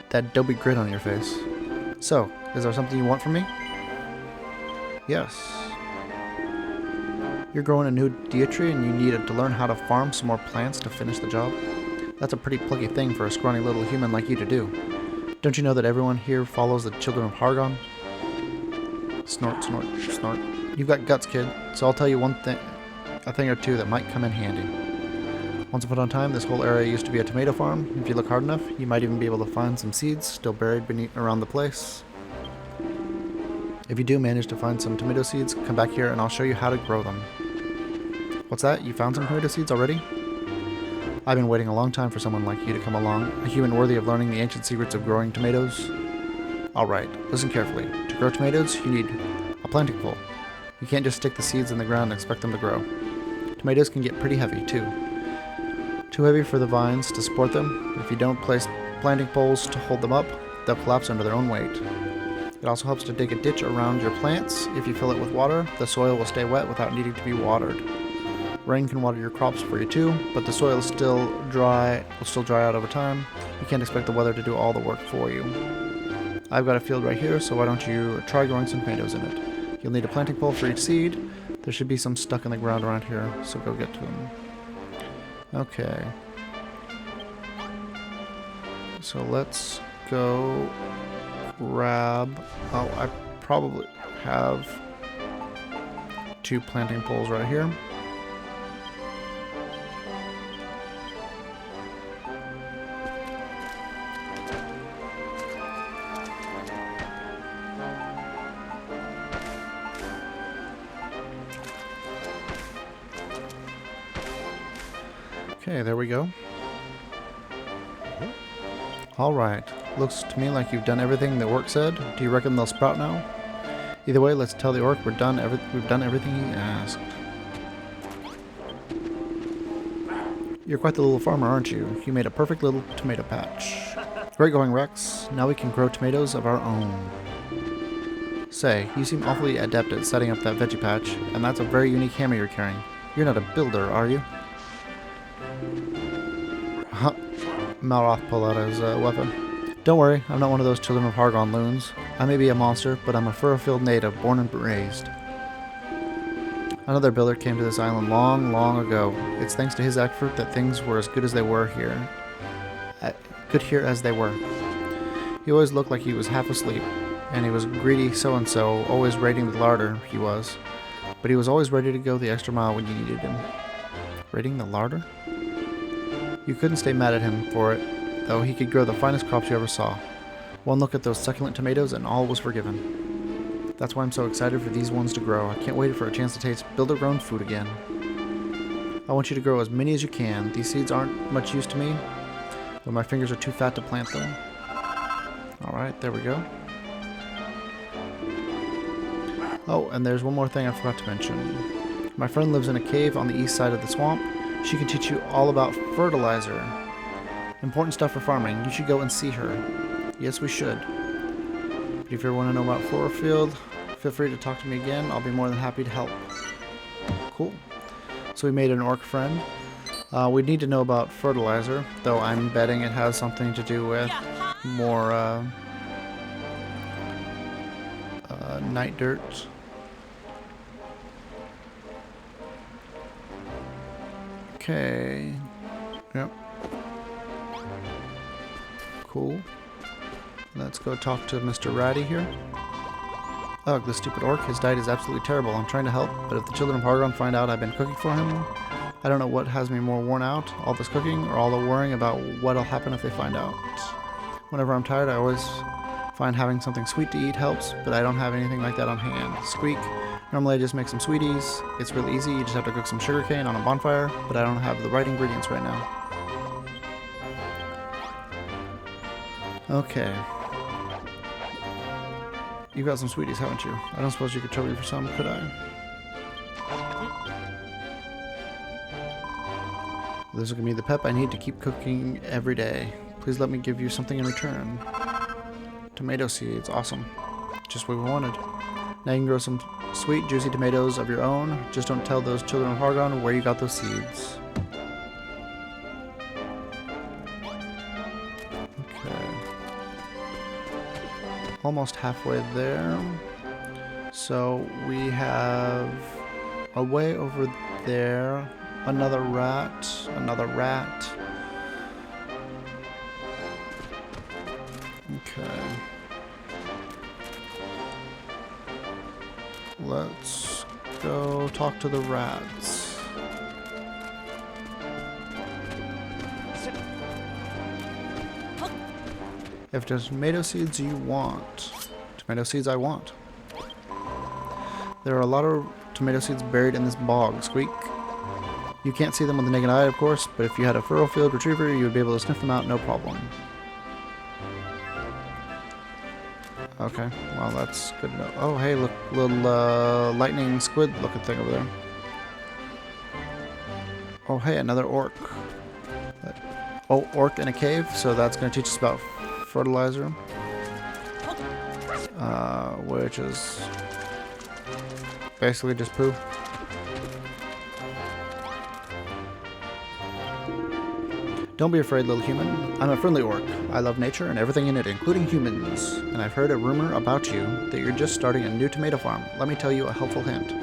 that dopey grin on your face. So, is there something you want from me? Yes. You're growing a new Deitri and you need to learn how to farm some more plants to finish the job? That's a pretty pluggy thing for a scrawny little human like you to do. Don't you know that everyone here follows the children of Hargon? Snort, snort, snort. You've got guts, kid, so I'll tell you a thing or two that might come in handy. Once upon a time, this whole area used to be a tomato farm. If you look hard enough, you might even be able to find some seeds still buried around the place. If you do manage to find some tomato seeds, come back here and I'll show you how to grow them. What's that? You found some tomato seeds already? I've been waiting a long time for someone like you to come along, a human worthy of learning the ancient secrets of growing tomatoes. Alright, listen carefully. To grow tomatoes, you need a planting pole. You can't just stick the seeds in the ground and expect them to grow. Tomatoes can get pretty heavy, too. Too heavy for the vines to support them. If you don't place planting poles to hold them up, they'll collapse under their own weight. It also helps to dig a ditch around your plants. If you fill it with water, the soil will stay wet without needing to be watered. Rain can water your crops for you too, but the soil is still dry out over time. You can't expect the weather to do all the work for you. I've got a field right here, so why don't you try growing some tomatoes in it? You'll need a planting pole for each seed. There should be some stuck in the ground around here, so go get to them. Okay. So let's go grab... Oh, I probably have 2 planting poles right here. Okay, there we go. Alright, looks to me like you've done everything the orc said. Do you reckon they'll sprout now? Either way, let's tell the orc we've done everything he asked. You're quite the little farmer, aren't you? You made a perfect little tomato patch. Great going, Rex. Now we can grow tomatoes of our own. Say, you seem awfully adept at setting up that veggie patch, and that's a very unique hammer you're carrying. You're not a builder, are you? Malroth pulled out his weapon. Don't worry, I'm not one of those children of Hargon loons. I may be a monster, but I'm a Furfield native, born and raised. Another builder came to this island long, long ago. It's thanks to his effort that things were as good as they were here. Good here as they were. He always looked like he was half asleep, and he was greedy so-and-so, always raiding the larder, he was. But he was always ready to go the extra mile when you needed him. Raiding the larder? You couldn't stay mad at him for it, though. He could grow the finest crops you ever saw. One look at those succulent tomatoes and all was forgiven. That's why I'm so excited for these ones to grow. I can't wait for a chance to taste builder-grown food again. I want you to grow as many as you can. These seeds aren't much use to me, but my fingers are too fat to plant them. Alright, there we go. Oh, and there's one more thing I forgot to mention. My friend lives in a cave on the east side of the swamp. She can teach you all about fertilizer. Important stuff for farming. You should go and see her. Yes, we should. But if you want to know about Furfield, feel free to talk to me again. I'll be more than happy to help. Cool. So we made an orc friend. We need to know about fertilizer, though I'm betting it has something to do with more night dirt. Okay. Yep. Cool. Let's go talk to Mr. Ratty here. Ugh, the stupid orc. His diet is absolutely terrible. I'm trying to help, but if the children of Hargon find out I've been cooking for him, I don't know what has me more worn out, all this cooking or all the worrying about what'll happen if they find out. Whenever I'm tired, I always find having something sweet to eat helps, but I don't have anything like that on hand. Squeak. Normally I just make some sweeties. It's really easy. You just have to cook some sugarcane on a bonfire, but I don't have the right ingredients right now. Okay. You got some sweeties, haven't you? I don't suppose you could trouble you for some, could I? This will give me the pep I need to keep cooking every day. Please let me give you something in return. Tomato seeds, awesome. Just what we wanted. Now you can grow some sweet, juicy tomatoes of your own. Just don't tell those children of Hargon where you got those seeds. Okay. Almost halfway there. So we have a way over there. Another rat. Another rat. Okay. Let's go talk to the rats. If there's tomato seeds you want, tomato seeds I want. There are a lot of tomato seeds buried in this bog, Squeak. You can't see them with the naked eye, of course, but if you had a Furrowfield retriever, you would be able to sniff them out, no problem. Okay, well that's good to know. Oh hey, look, little lightning squid looking thing over there. Oh hey, another orc. Oh, orc in a cave, so that's going to teach us about fertilizer. Which is basically just poo. Don't be afraid, little human. I'm a friendly orc. I love nature and everything in it, including humans. And I've heard a rumor about you that you're just starting a new tomato farm. Let me tell you a helpful hint.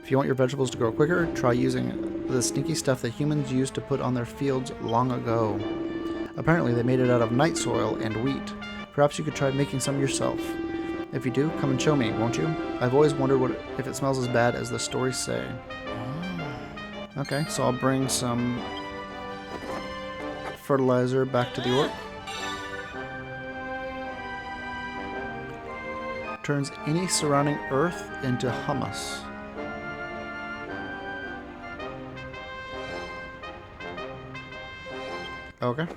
If you want your vegetables to grow quicker, try using the stinky stuff that humans used to put on their fields long ago. Apparently they made it out of night soil and wheat. Perhaps you could try making some yourself. If you do, come and show me, won't you? I've always wondered if it smells as bad as the stories say. Okay, so I'll bring some fertilizer back to the orc. Turns any surrounding earth into humus. Okay.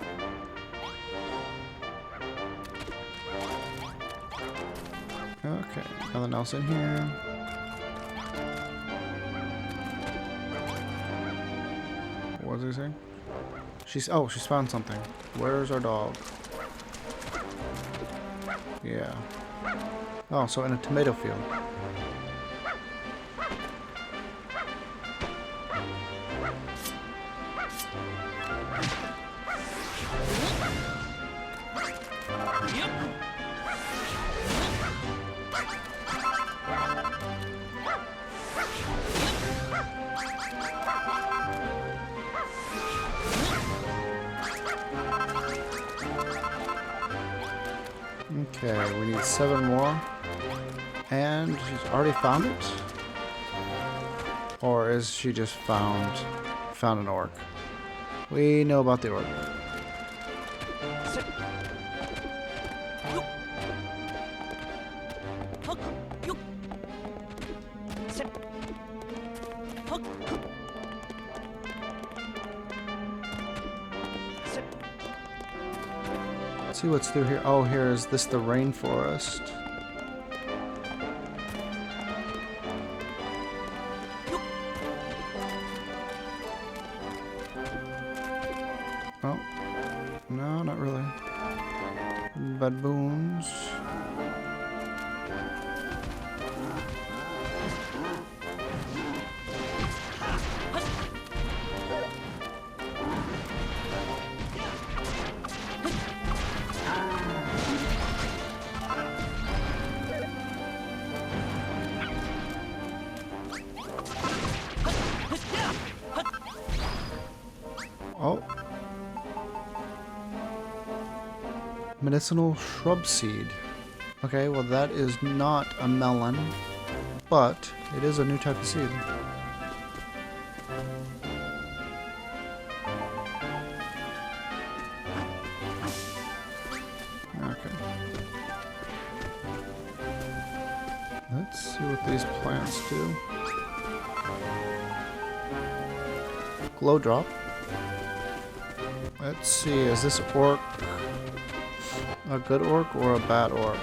Okay, nothing else in here. What was he saying? She's found something. Where's our dog? Yeah. Oh, so in a tomato field. Okay, we need 7 more. And she's already found it? Or is she just found an orc? We know about the orc. Let's see what's through here. Oh, here is this the rainforest. Oh, no, not really. Baboons. Oh. Medicinal shrub seed. Okay, well that is not a melon, but it is a new type of seed. Okay. Let's see what these plants do. Glow drop. Let's see, is this orc a good orc or a bad orc?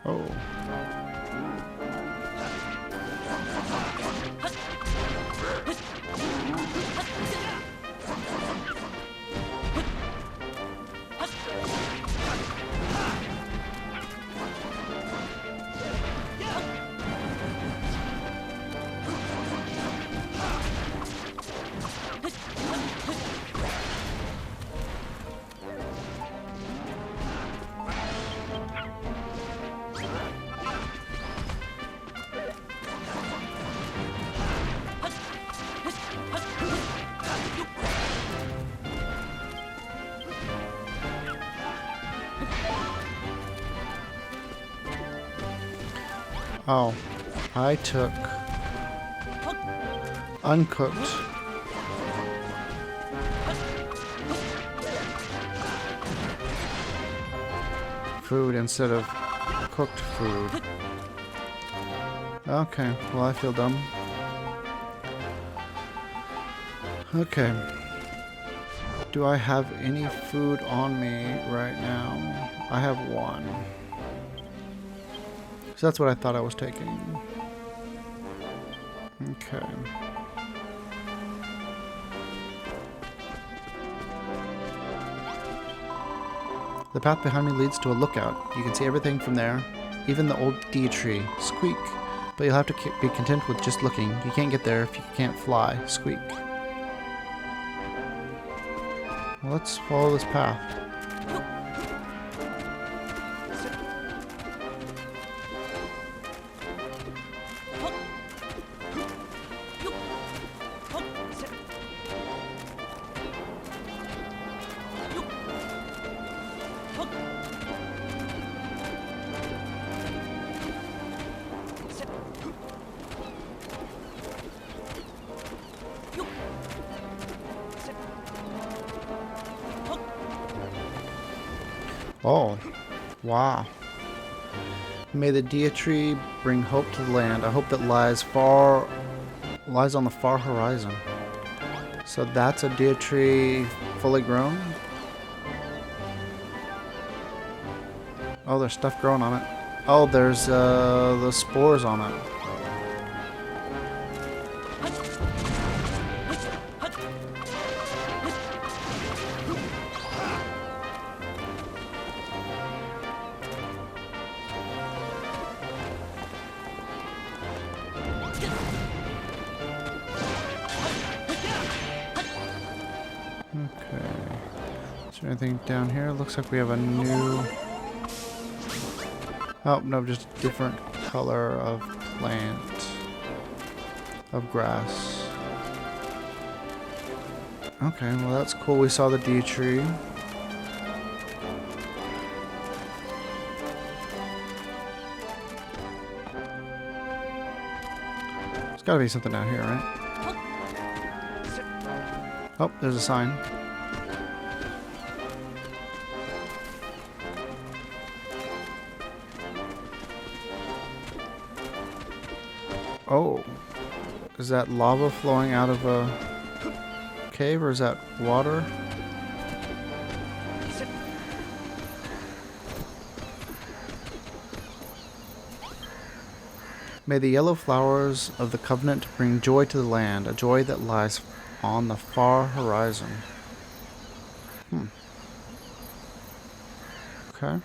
Oh. Oh, I took uncooked food instead of cooked food. Okay, well I feel dumb. Okay. Do I have any food on me right now? I have one. So that's what I thought I was taking. Okay. The path behind me leads to a lookout. You can see everything from there, even the old D tree. Squeak. But you'll have to be content with just looking. You can't get there if you can't fly. Squeak. Well, let's follow this path. Oh, wow. May the Dia tree bring hope to the land, a hope that lies on the far horizon. So that's a Dia tree fully grown? Oh, there's stuff growing on it. Oh, there's the spores on it. Okay. Is there anything down here? Looks like we have a new... Oh, no, just a different color of plant. Of grass. Okay, well that's cool. We saw the D tree. There's gotta be something down here, right? Oh, there's a sign. Oh, is that lava flowing out of a cave, or is that water? May the yellow flowers of the covenant bring joy to the land, a joy that lies on the far horizon. Okay.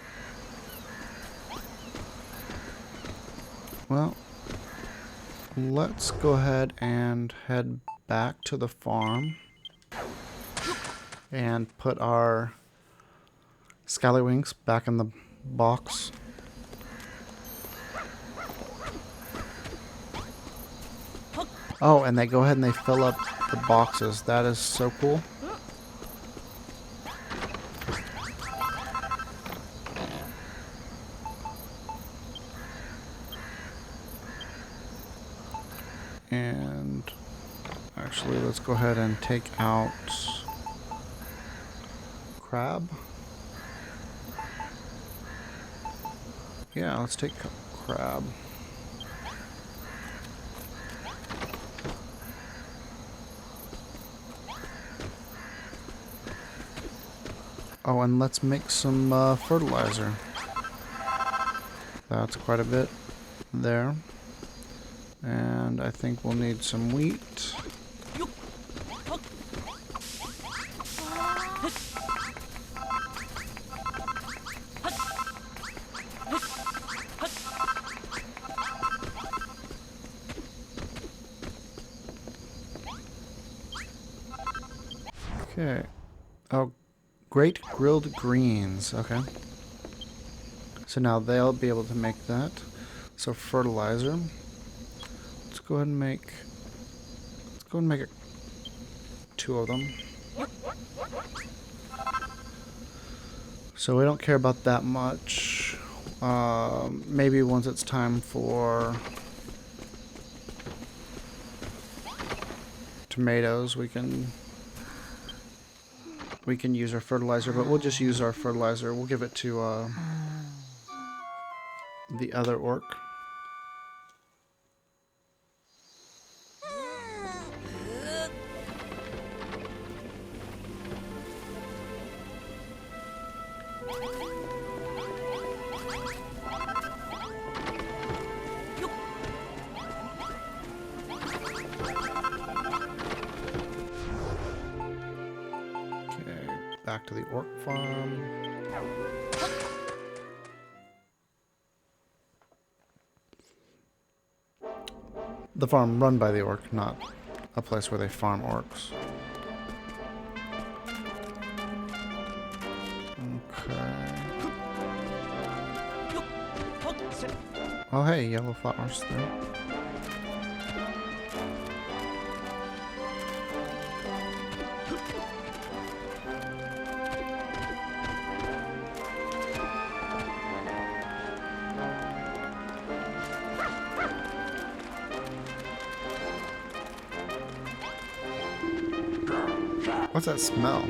Well, let's go ahead and head back to the farm and put our scallywinks back in the box. Oh, and they go ahead and they fill up the boxes. That is so cool. And actually, let's go ahead and take out crab. Yeah, let's take crab. Oh, and let's make some fertilizer. That's quite a bit there. And I think we'll need some wheat. Okay. Oh, great grilled greens. Okay. So now they'll be able to make that. So fertilizer. Let's go ahead and make. Let's go ahead and make 2 of them. So we don't care about that much. Maybe once it's time for tomatoes, we can use our fertilizer, but we'll just use our fertilizer. We'll give it to the other orc. Back to the orc farm. The farm run by the orc, not a place where they farm orcs. Okay. Oh hey, yellow flowers there. What's that smell?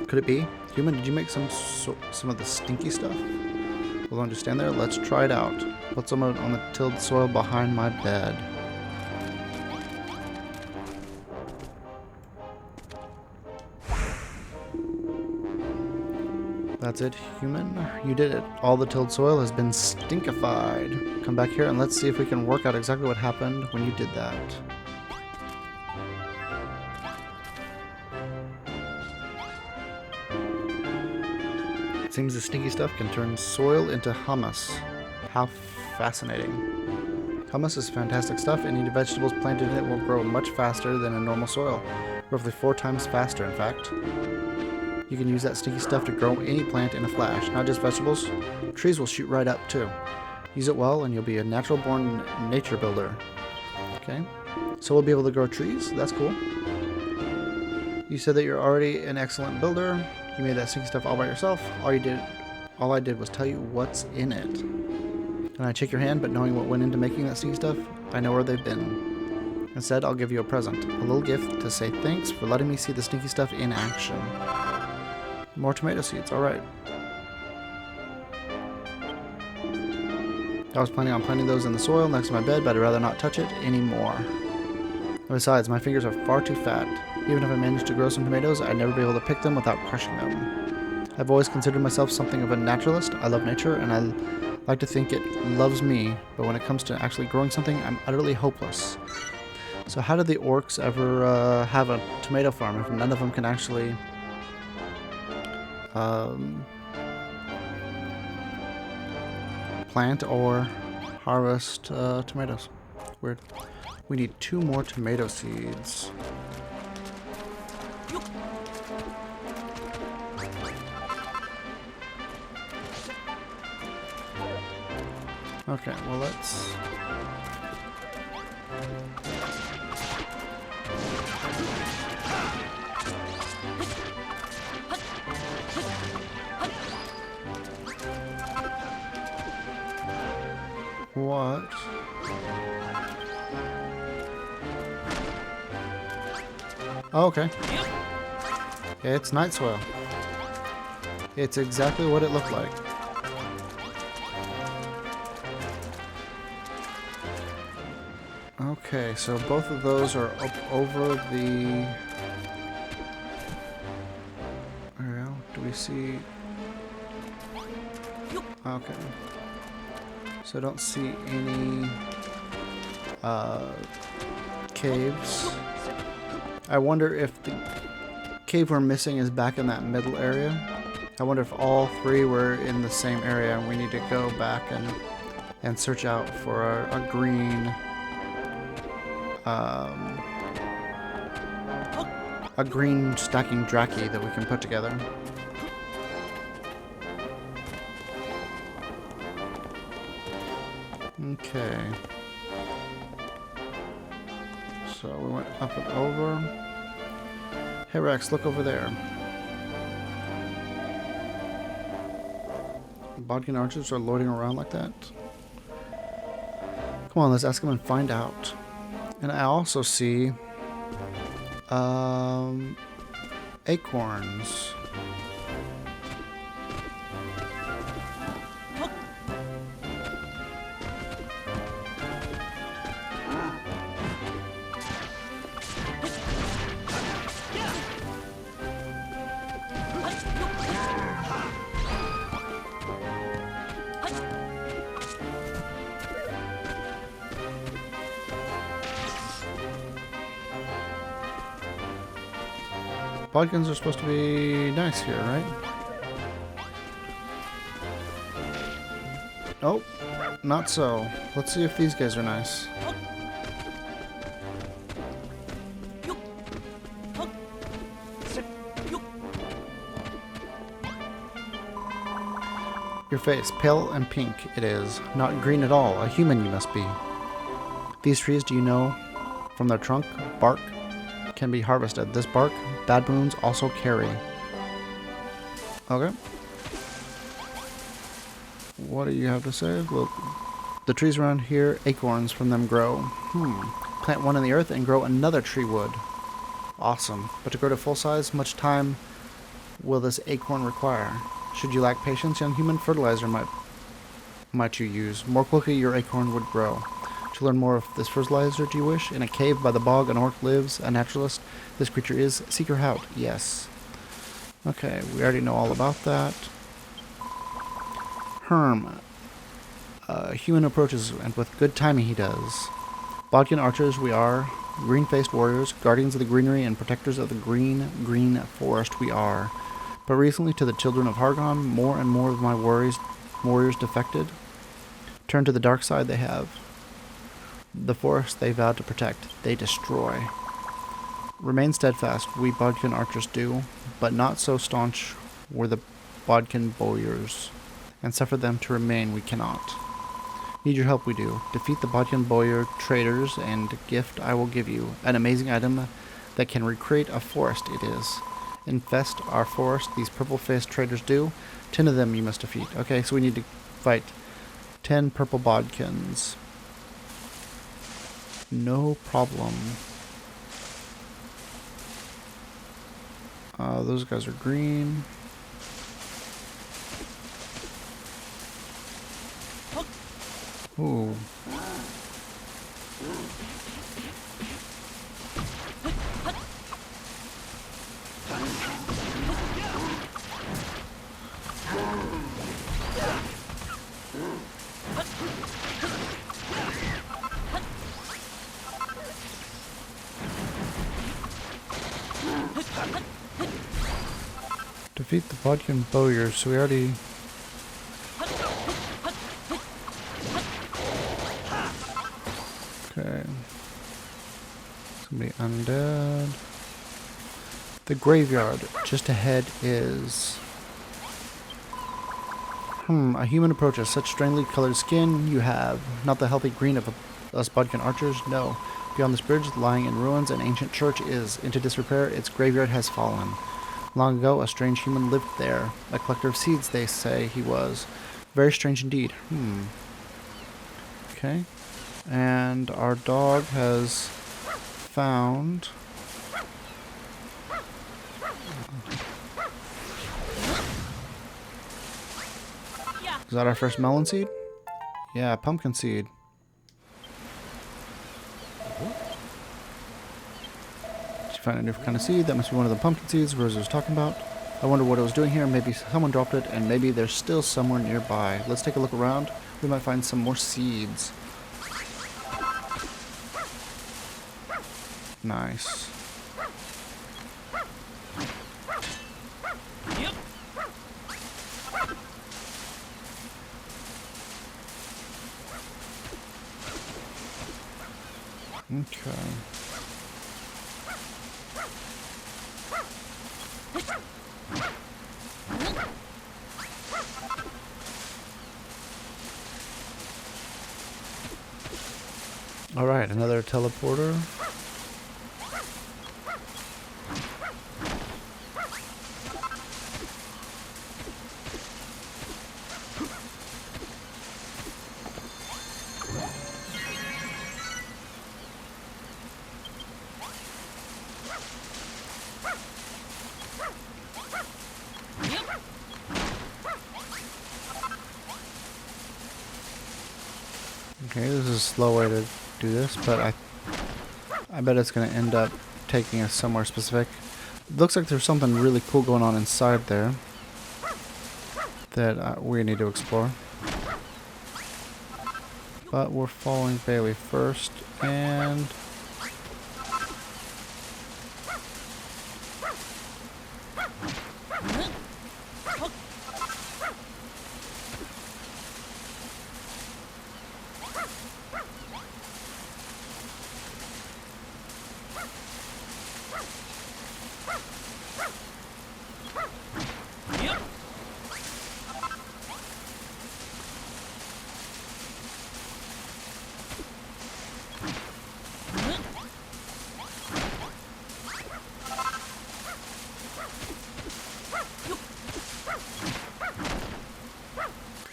Could it be? Human, did you make some of the stinky stuff? Well, don't just stand there. Let's try it out. Put some on the tilled soil behind my bed. That's it, human. You did it. All the tilled soil has been stinkified. Come back here and let's see if we can work out exactly what happened when you did that. Seems the stinky stuff can turn soil into hummus. How fascinating. Hummus is fantastic stuff. Any vegetables planted in it will grow much faster than in normal soil. Roughly 4 times faster, in fact. You can use that stinky stuff to grow any plant in a flash. Not just vegetables. Trees will shoot right up, too. Use it well and you'll be a natural-born nature builder. Okay. So we'll be able to grow trees. That's cool. You said that you're already an excellent builder. You made that stinky stuff all by yourself. All I did was tell you what's in it. And I shake your hand, but knowing what went into making that stinky stuff, I know where they've been. Instead, I'll give you a present. A little gift to say thanks for letting me see the stinky stuff in action. More tomato seeds, alright. I was planning on planting those in the soil next to my bed, but I'd rather not touch it anymore. Besides, my fingers are far too fat. Even if I managed to grow some tomatoes, I'd never be able to pick them without crushing them. I've always considered myself something of a naturalist. I love nature, and I like to think it loves me, but when it comes to actually growing something, I'm utterly hopeless. So how did the orcs ever have a tomato farm if none of them can actually plant or harvest tomatoes? Weird. We need 2 more tomato seeds. Okay, well let's... What Oh, okay. Yep. It's night soil. It's exactly what it looked like. Okay, so both of those are up over the... Well, do we see... Okay. So I don't see any caves. I wonder if the cave we're missing is back in that middle area. I wonder if all three were in the same area and we need to go back and search out for a green stacking Draki that we can put together. Okay. So we went up and over. Hey Rex, look over there. Bodkin archers are loading around like that. Come on, let's ask them and find out. And I also see acorns. Bodkins are supposed to be nice here, right? Oh, not so. Let's see if these guys are nice. Your face, pale and pink it is. Not green at all. A human you must be. These trees, do you know, from their trunk, bark, can be harvested. This bark, bad moons also carry. Okay. What do you have to say? Look, the trees around here, acorns from them grow. Plant one in the earth and grow another tree wood. Awesome. But to grow to full size, much time will this acorn require? Should you lack patience, young human, fertilizer might you use. More quickly your acorn would grow. To learn more of this fertilizer, do you wish? In a cave by the bog, an orc lives, a naturalist. This creature is Seeker Hout. Yes. Okay, we already know all about that. Herm. Human approaches, and with good timing he does. Bodkin archers we are, green-faced warriors, guardians of the greenery and protectors of the green forest we are. But recently to the children of Hargon, more and more of my warriors defected. Turned to the dark side they have. The forest they vowed to protect, they destroy. Remain steadfast, we Bodkin archers do, but not so staunch were the Bodkin bowyers, and suffer them to remain we cannot. Need your help we do. Defeat the Bodkin bowyer traders, and gift I will give you, an amazing item that can recreate a forest it is. Infest our forest, these purple-faced traders do. 10 of them you must defeat. Okay, so we need to fight 10 purple Bodkins. No problem. Those guys are green. Ooh. Defeat the Bodkin bowyers, so we already... Okay. It's gonna be undead. The graveyard just ahead is... a human approaches. Such strangely colored skin you have. Not the healthy green of us Bodkin archers, no. Beyond this bridge, lying in ruins, an ancient church is. Into disrepair, its graveyard has fallen. Long ago, a strange human lived there. A collector of seeds, they say he was. Very strange indeed. Okay. And our dog has found Is that our first melon seed? Yeah, pumpkin seed. Did you find a new kind of seed? That must be one of the pumpkin seeds Rosa was talking about. I wonder what it was doing here. Maybe someone dropped it, and maybe there's still somewhere nearby. Let's take a look around. We might find some more seeds. Nice. Yep. Okay. All right, another teleporter. Yep. Okay, this is a slow way to do this, but I bet it's going to end up taking us somewhere specific. It looks like there's something really cool going on inside there that we need to explore. But we're following Bailey first, and Yep.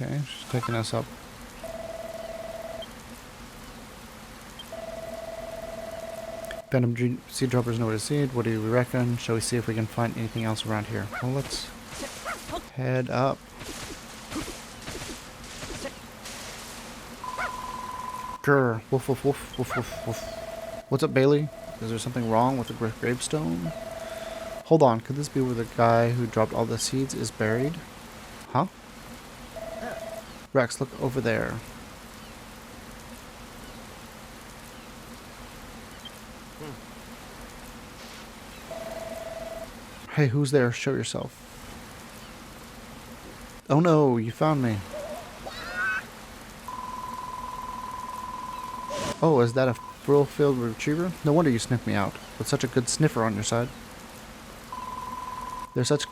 okay, she's taking us up. Venom seed droppers know what to seed. What do you reckon? Shall we see if we can find anything else around here? Well, let's head up. Grr. Woof, woof, woof, woof, woof, woof. What's up, Bailey? Is there something wrong with the gravestone? Hold on. Could this be where the guy who dropped all the seeds is buried? Huh? Rex, look over there. Hey, who's there? Show yourself. Oh no, you found me. Oh, is that a frill-filled retriever? No wonder you sniffed me out, with such a good sniffer on your side. They're such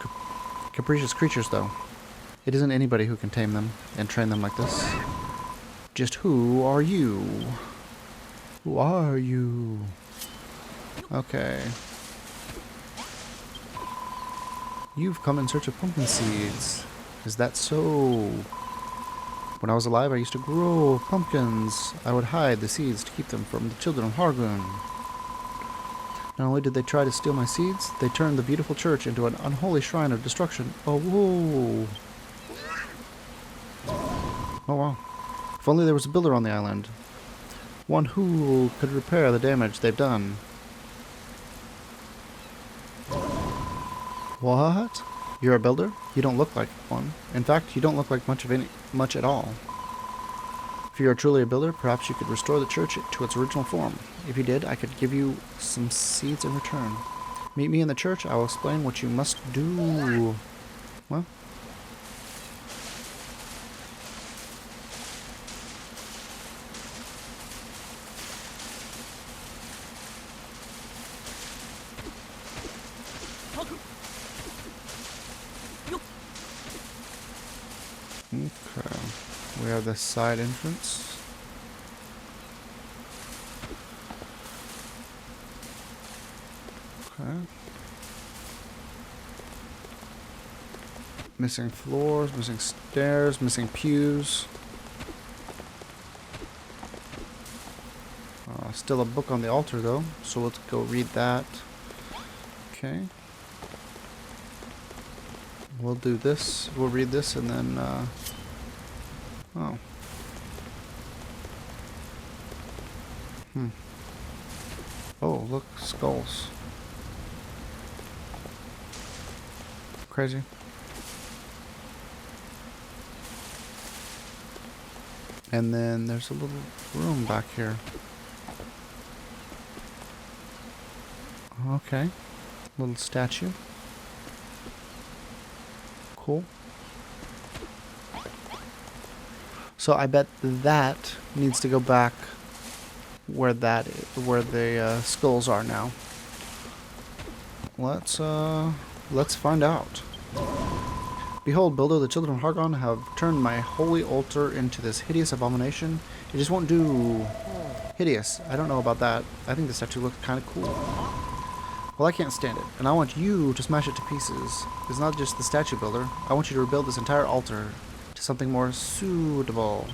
capricious creatures, though. It isn't anybody who can tame them and train them like this. Just who are you? Who are you? Okay. You've come in search of pumpkin seeds. Is that so? When I was alive, I used to grow pumpkins. I would hide the seeds to keep them from the children of Hargun. Not only did they try to steal my seeds, they turned the beautiful church into an unholy shrine of destruction. Oh, whoa. Oh, wow. If only there was a builder on the island. One who could repair the damage they've done. What? You're a builder? You don't look like one. In fact, you don't look like much at all. If you are truly a builder, perhaps you could restore the church to its original form. If you did, I could give you some seeds in return. Meet me in the church. I will explain what you must do. Well. Okay. We have the side entrance. Okay. Missing floors, missing stairs, missing pews. Still a book on the altar though, so let's go read that. Okay. We'll do this. We'll read this and then Oh. Hmm. Oh, look, skulls. Crazy. And then there's a little room back here. Okay. Little statue. Cool. So I bet that needs to go back where that is, where the skulls are now. Let's find out. Behold, Builder, the children of Hargon have turned my holy altar into this hideous abomination. It just won't do. Hideous. I don't know about that. I think the statue looks kind of cool. Well, I can't stand it, and I want you to smash it to pieces. It's not just the statue, Builder. I want you to rebuild this entire altar to something more suitable.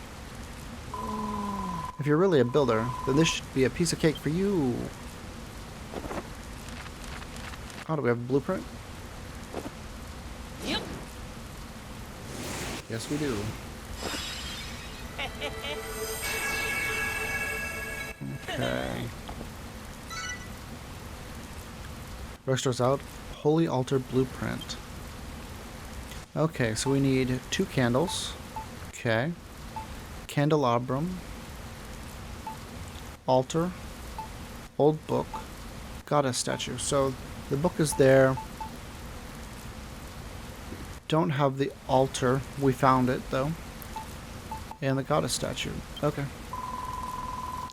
If you're really a builder, then this should be a piece of cake for you. Oh, do we have a blueprint? Yep. Yes, we do. Okay. Restores out Holy Altar Blueprint. Okay, so we need 2 candles. Okay. Candelabrum. Altar. Old book. Goddess statue. So the book is there. Don't have the altar. We found it though. And the goddess statue. Okay.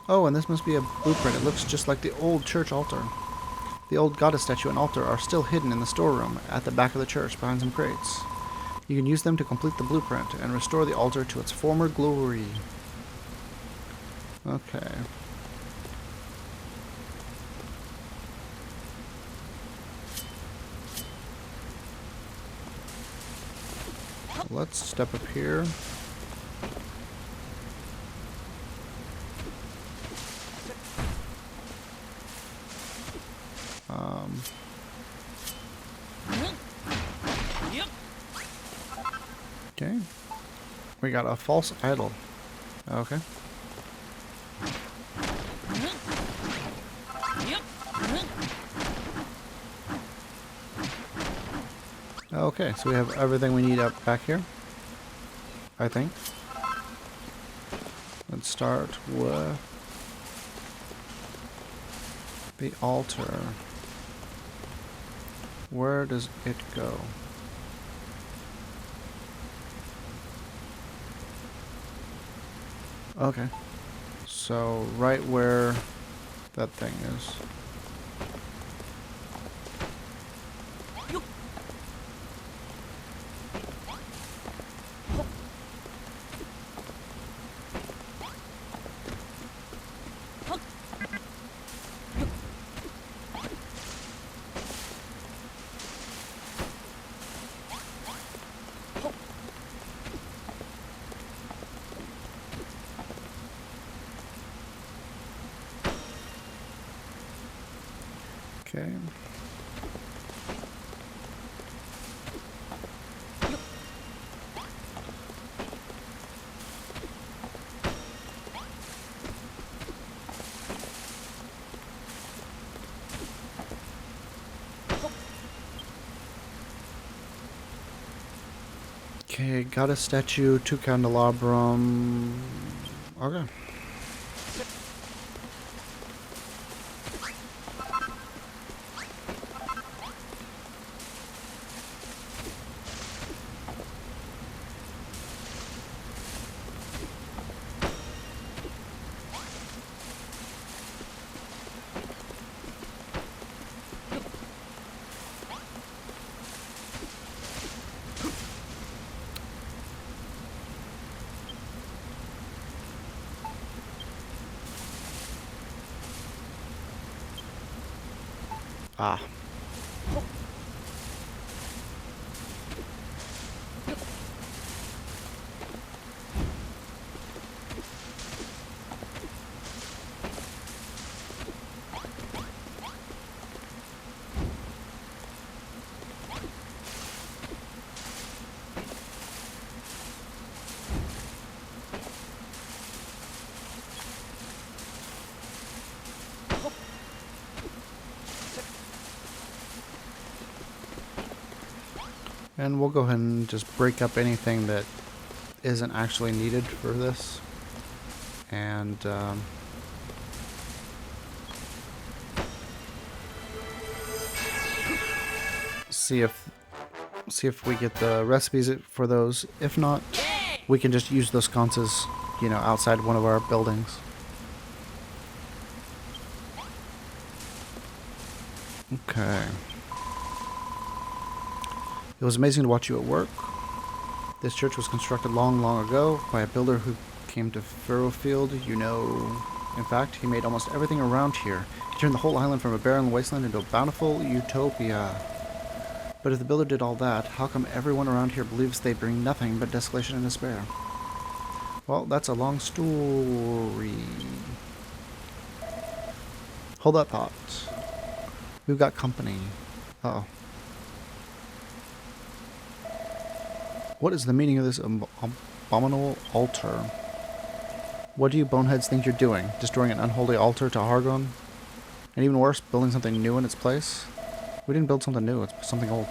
Oh, and this must be a blueprint. It looks just like the old church altar. The old goddess statue and altar are still hidden in the storeroom at the back of the church behind some crates. You can use them to complete the blueprint and restore the altar to its former glory. Okay. Let's step up here. Yep. Okay. We got a false idol. Okay. Yep. Okay, so we have everything we need up back here. I think. Let's start with the altar. Where does it go? Okay. So right where that thing is. Okay. Okay, got a statue, 2 candelabrum. Okay. Ah. And we'll go ahead and just break up anything that isn't actually needed for this. And see if we get the recipes for those. If not, we can just use those sconces, you know, outside one of our buildings. Okay. It was amazing to watch you at work. This church was constructed long, long ago by a builder who came to Furrowfield. You know, in fact, he made almost everything around here. He turned the whole island from a barren wasteland into a bountiful utopia. But if the builder did all that, how come everyone around here believes they bring nothing but desolation and despair? Well, that's a long story. Hold that thought. We've got company. Uh-oh. What is the meaning of this abominable altar? What do you boneheads think you're doing? Destroying an unholy altar to Hargon? And even worse, building something new in its place? We didn't build something new, it's something old.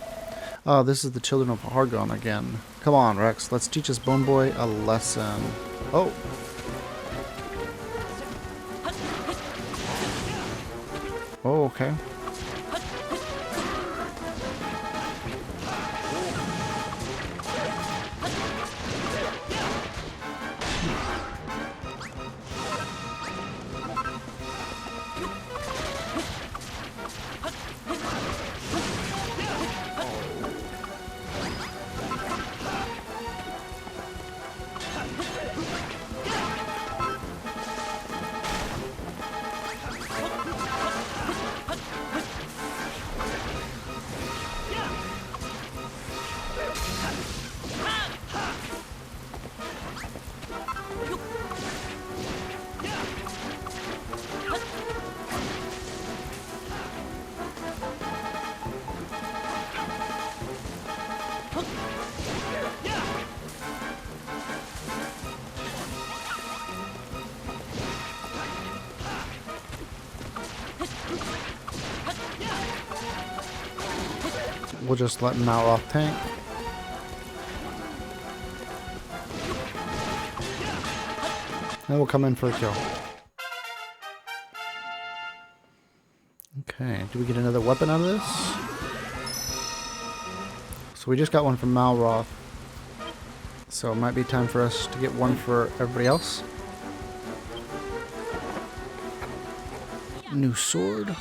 Oh, this is the children of Hargon again. Come on, Rex, let's teach this bone boy a lesson. Oh! Oh, okay. We'll just let Malroth tank. And we'll come in for a kill. Okay, do we get another weapon out of this? So we just got one from Malroth. So it might be time for us to get one for everybody else. New sword.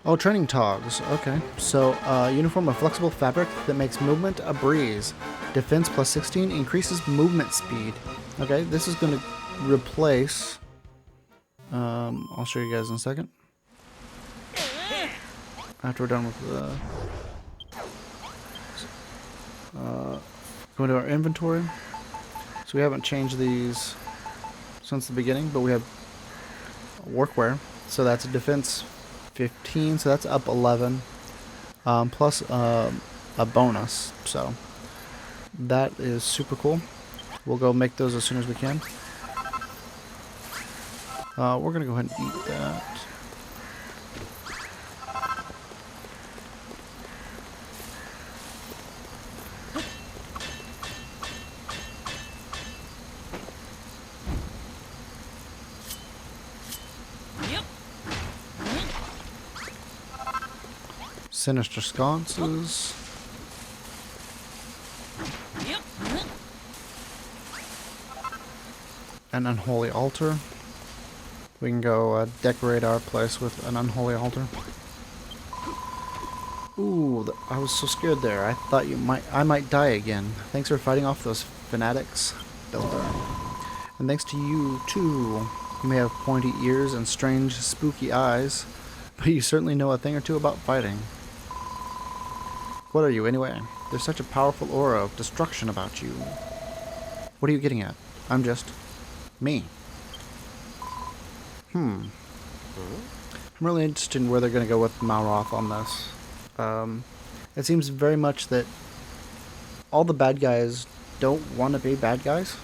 Oh, training togs. Okay. So, uniform of flexible fabric that makes movement a breeze. Defense plus 16 increases movement speed. Okay, this is going to replace... I'll show you guys in a second. After we're done with the... go to our inventory. So we haven't changed these since the beginning, but we have workwear. So that's a defense 15, so that's up 11, plus a bonus, so that is super cool. We'll go make those as soon as we can. We're gonna go ahead and eat that. Sinister sconces. An unholy altar. We can go decorate our place with an unholy altar. Ooh, I was so scared there. I thought I might die again. Thanks for fighting off those fanatics, Builder. And thanks to you too. You may have pointy ears and strange, spooky eyes, but you certainly know a thing or two about fighting. What are you, anyway? There's such a powerful aura of destruction about you. What are you getting at? I'm just... me. I'm really interested in where they're going to go with Malroth on this. It seems very much that all the bad guys don't want to be bad guys.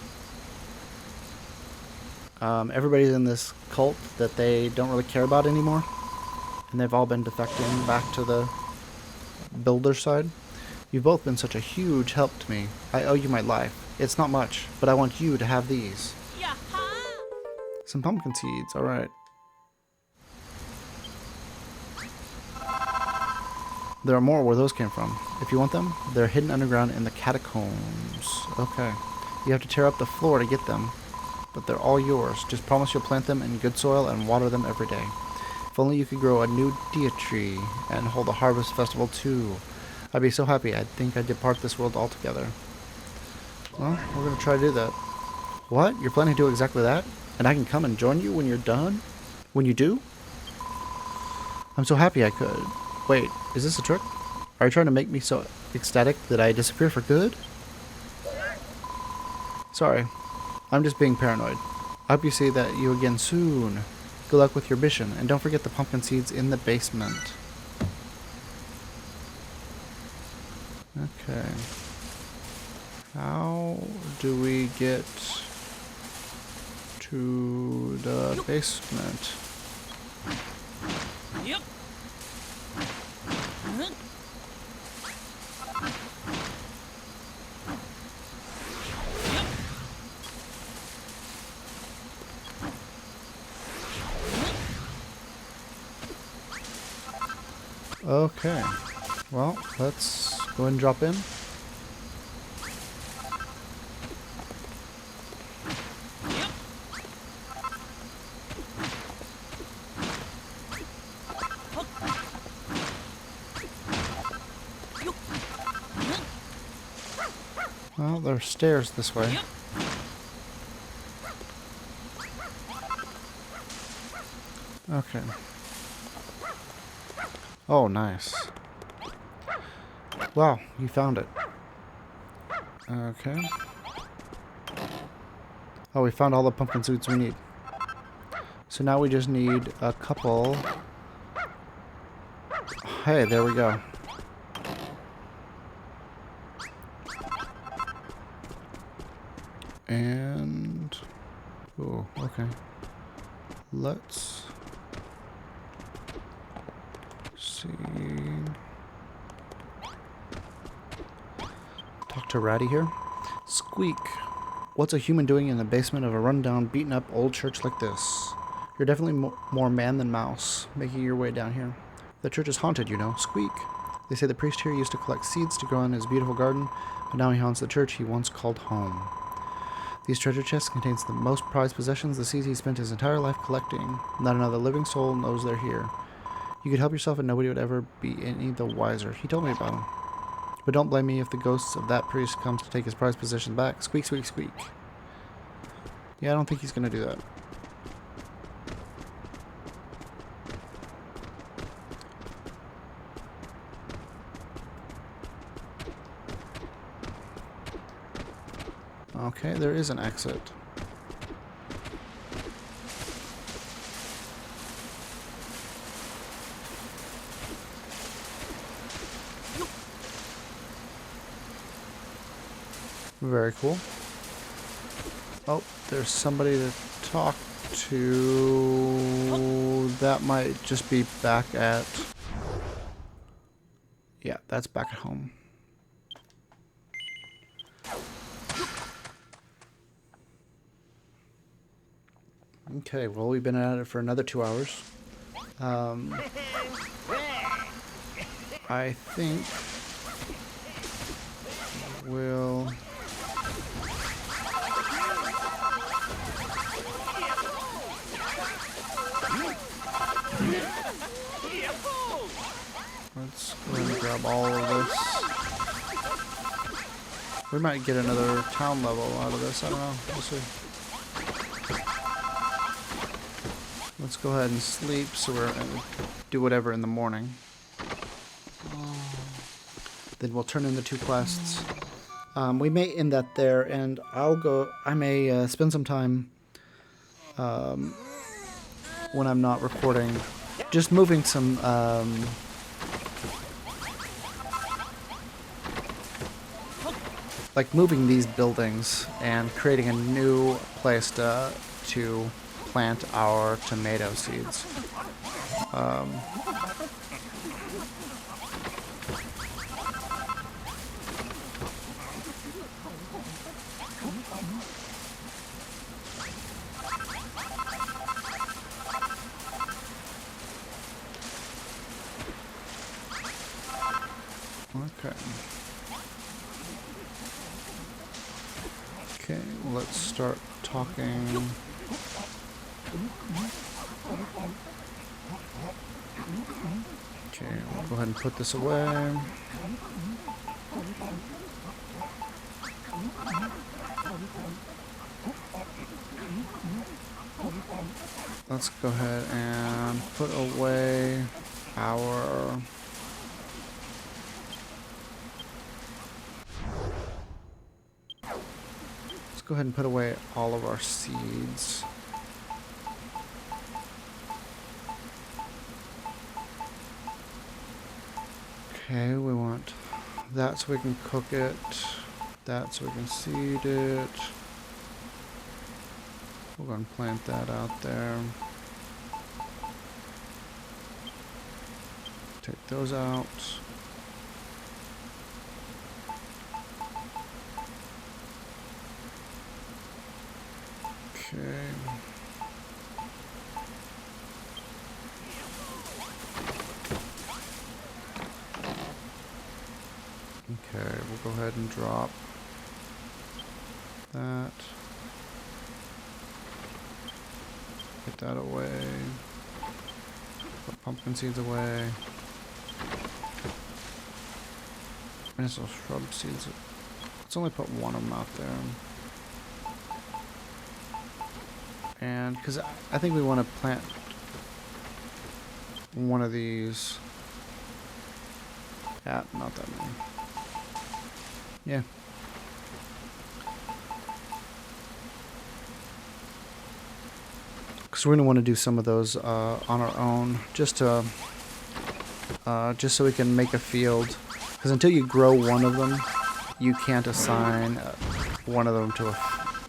Everybody's in this cult that they don't really care about anymore. And they've all been defecting back to the builder side. You've both been such a huge help to me. I owe you my life. It's not much, but I want you to have these. Yaha! Some pumpkin seeds, alright. There are more where those came from. If you want them, they're hidden underground in the catacombs. Okay. You have to tear up the floor to get them, but they're all yours. Just promise you'll plant them in good soil and water them every day. If only you could grow a new dia tree and hold a harvest festival too. I'd be so happy. I'd think I'd depart this world altogether. Well, we're going to try to do that. What? You're planning to do exactly that? And I can come and join you when you're done? When you do? I'm so happy I could. Wait, is this a trick? Are you trying to make me so ecstatic that I disappear for good? Sorry, I'm just being paranoid. I hope you see that you again soon. Good luck with your mission, and don't forget the pumpkin seeds in the basement. Okay. How do we get to the basement? Yep. Okay. Well, let's go ahead and drop in. Well, there's stairs this way. Yep. Okay. Oh, nice. Wow, you found it. Okay. Oh, we found all the pumpkin seeds we need. So now we just need a couple. Hey, there we go. And... oh, okay. Let's... see... talk to Ratty here. Squeak. What's a human doing in the basement of a rundown, beaten up old church like this? You're definitely more man than mouse, making your way down here. The church is haunted, you know. Squeak. They say the priest here used to collect seeds to grow in his beautiful garden, but now he haunts the church he once called home. These treasure chests contains the most prized possessions, the seeds he spent his entire life collecting. Not another living soul knows they're here. You could help yourself and nobody would ever be any the wiser. He told me about them. But don't blame me if the ghosts of that priest comes to take his prized possessions back. Squeak, squeak, squeak. Yeah, I don't think he's going to do that. Okay, there is an exit. Very cool. Oh, there's somebody to talk to. That might just be back at... yeah, that's back at home. Okay, well, we've been at it for another 2 hours. I think we'll... let's go ahead and grab all of this. We might get another town level out of this. I don't know. We'll see. Let's go ahead and sleep so we're do whatever in the morning. Then we'll turn in the 2 quests. We may end that there, and I may spend some time when I'm not recording, just moving some like moving these buildings and creating a new place to plant our tomato seeds. Okay. Okay, let's start talking. Okay, we'll go ahead and put this away. Let's go ahead and put away our let's go ahead and put away all of our seeds. Okay, we want that so we can cook it, that so we can seed it. We're going to plant that out there. Take those out. Okay. Okay, we'll go ahead and drop that. Put that away. Put pumpkin seeds away. And those shrub seeds. Let's only put one of them out there. And because I think we want to plant one of these. Yeah, not that many. Yeah. Because we're going to want to do some of those on our own, just to, just so we can make a field. Because until you grow one of them, you can't assign one of them to a.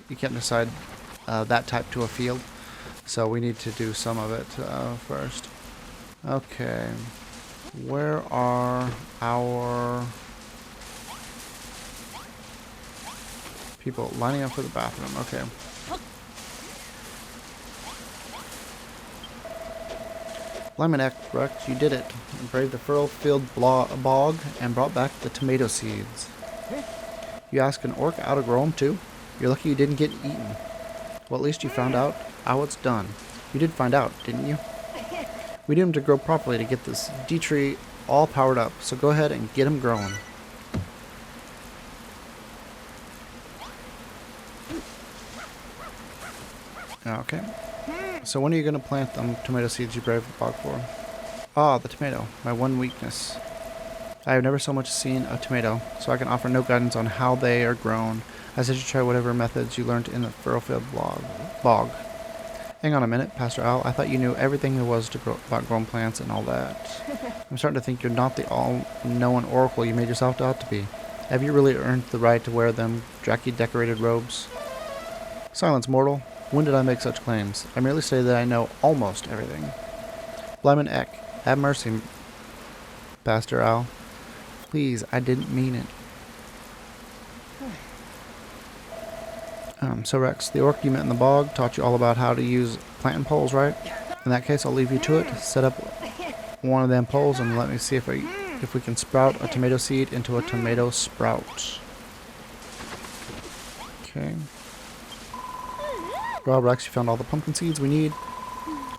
You can't decide that type to a field. So we need to do some of it first. Okay, where are our people lining up for the bathroom? Okay. Lyman Rex, you did it. You braved the furrow-filled bog and brought back the tomato seeds. You asked an orc how to grow them too? You're lucky you didn't get eaten. Well, at least you found out how it's done. You did find out, didn't you? We need them to grow properly to get this D-tree all powered up, so go ahead and get them growing. Okay. So when are you going to plant them tomato seeds you braved the bog for? Ah, the tomato, my one weakness. I have never so much seen a tomato, so I can offer no guidance on how they are grown. I said you try whatever methods you learned in the furrow-filled bog. Hang on a minute, Pastor Al. I thought you knew everything there was to about growing plants and all that. I'm starting to think you're not the all-knowing oracle you made yourself out to be. Have you really earned the right to wear them Draki-decorated robes? Silence, mortal. When did I make such claims? I merely say that I know almost everything. Blyman Eck, have mercy, Pastor Al. Please, I didn't mean it. So Rex, the orc you met in the bog taught you all about how to use planting poles, right? In that case, I'll leave you to it. Set up one of them poles and let me see if we can sprout a tomato seed into a tomato sprout. Okay. Well, Rex, you found all the pumpkin seeds we need.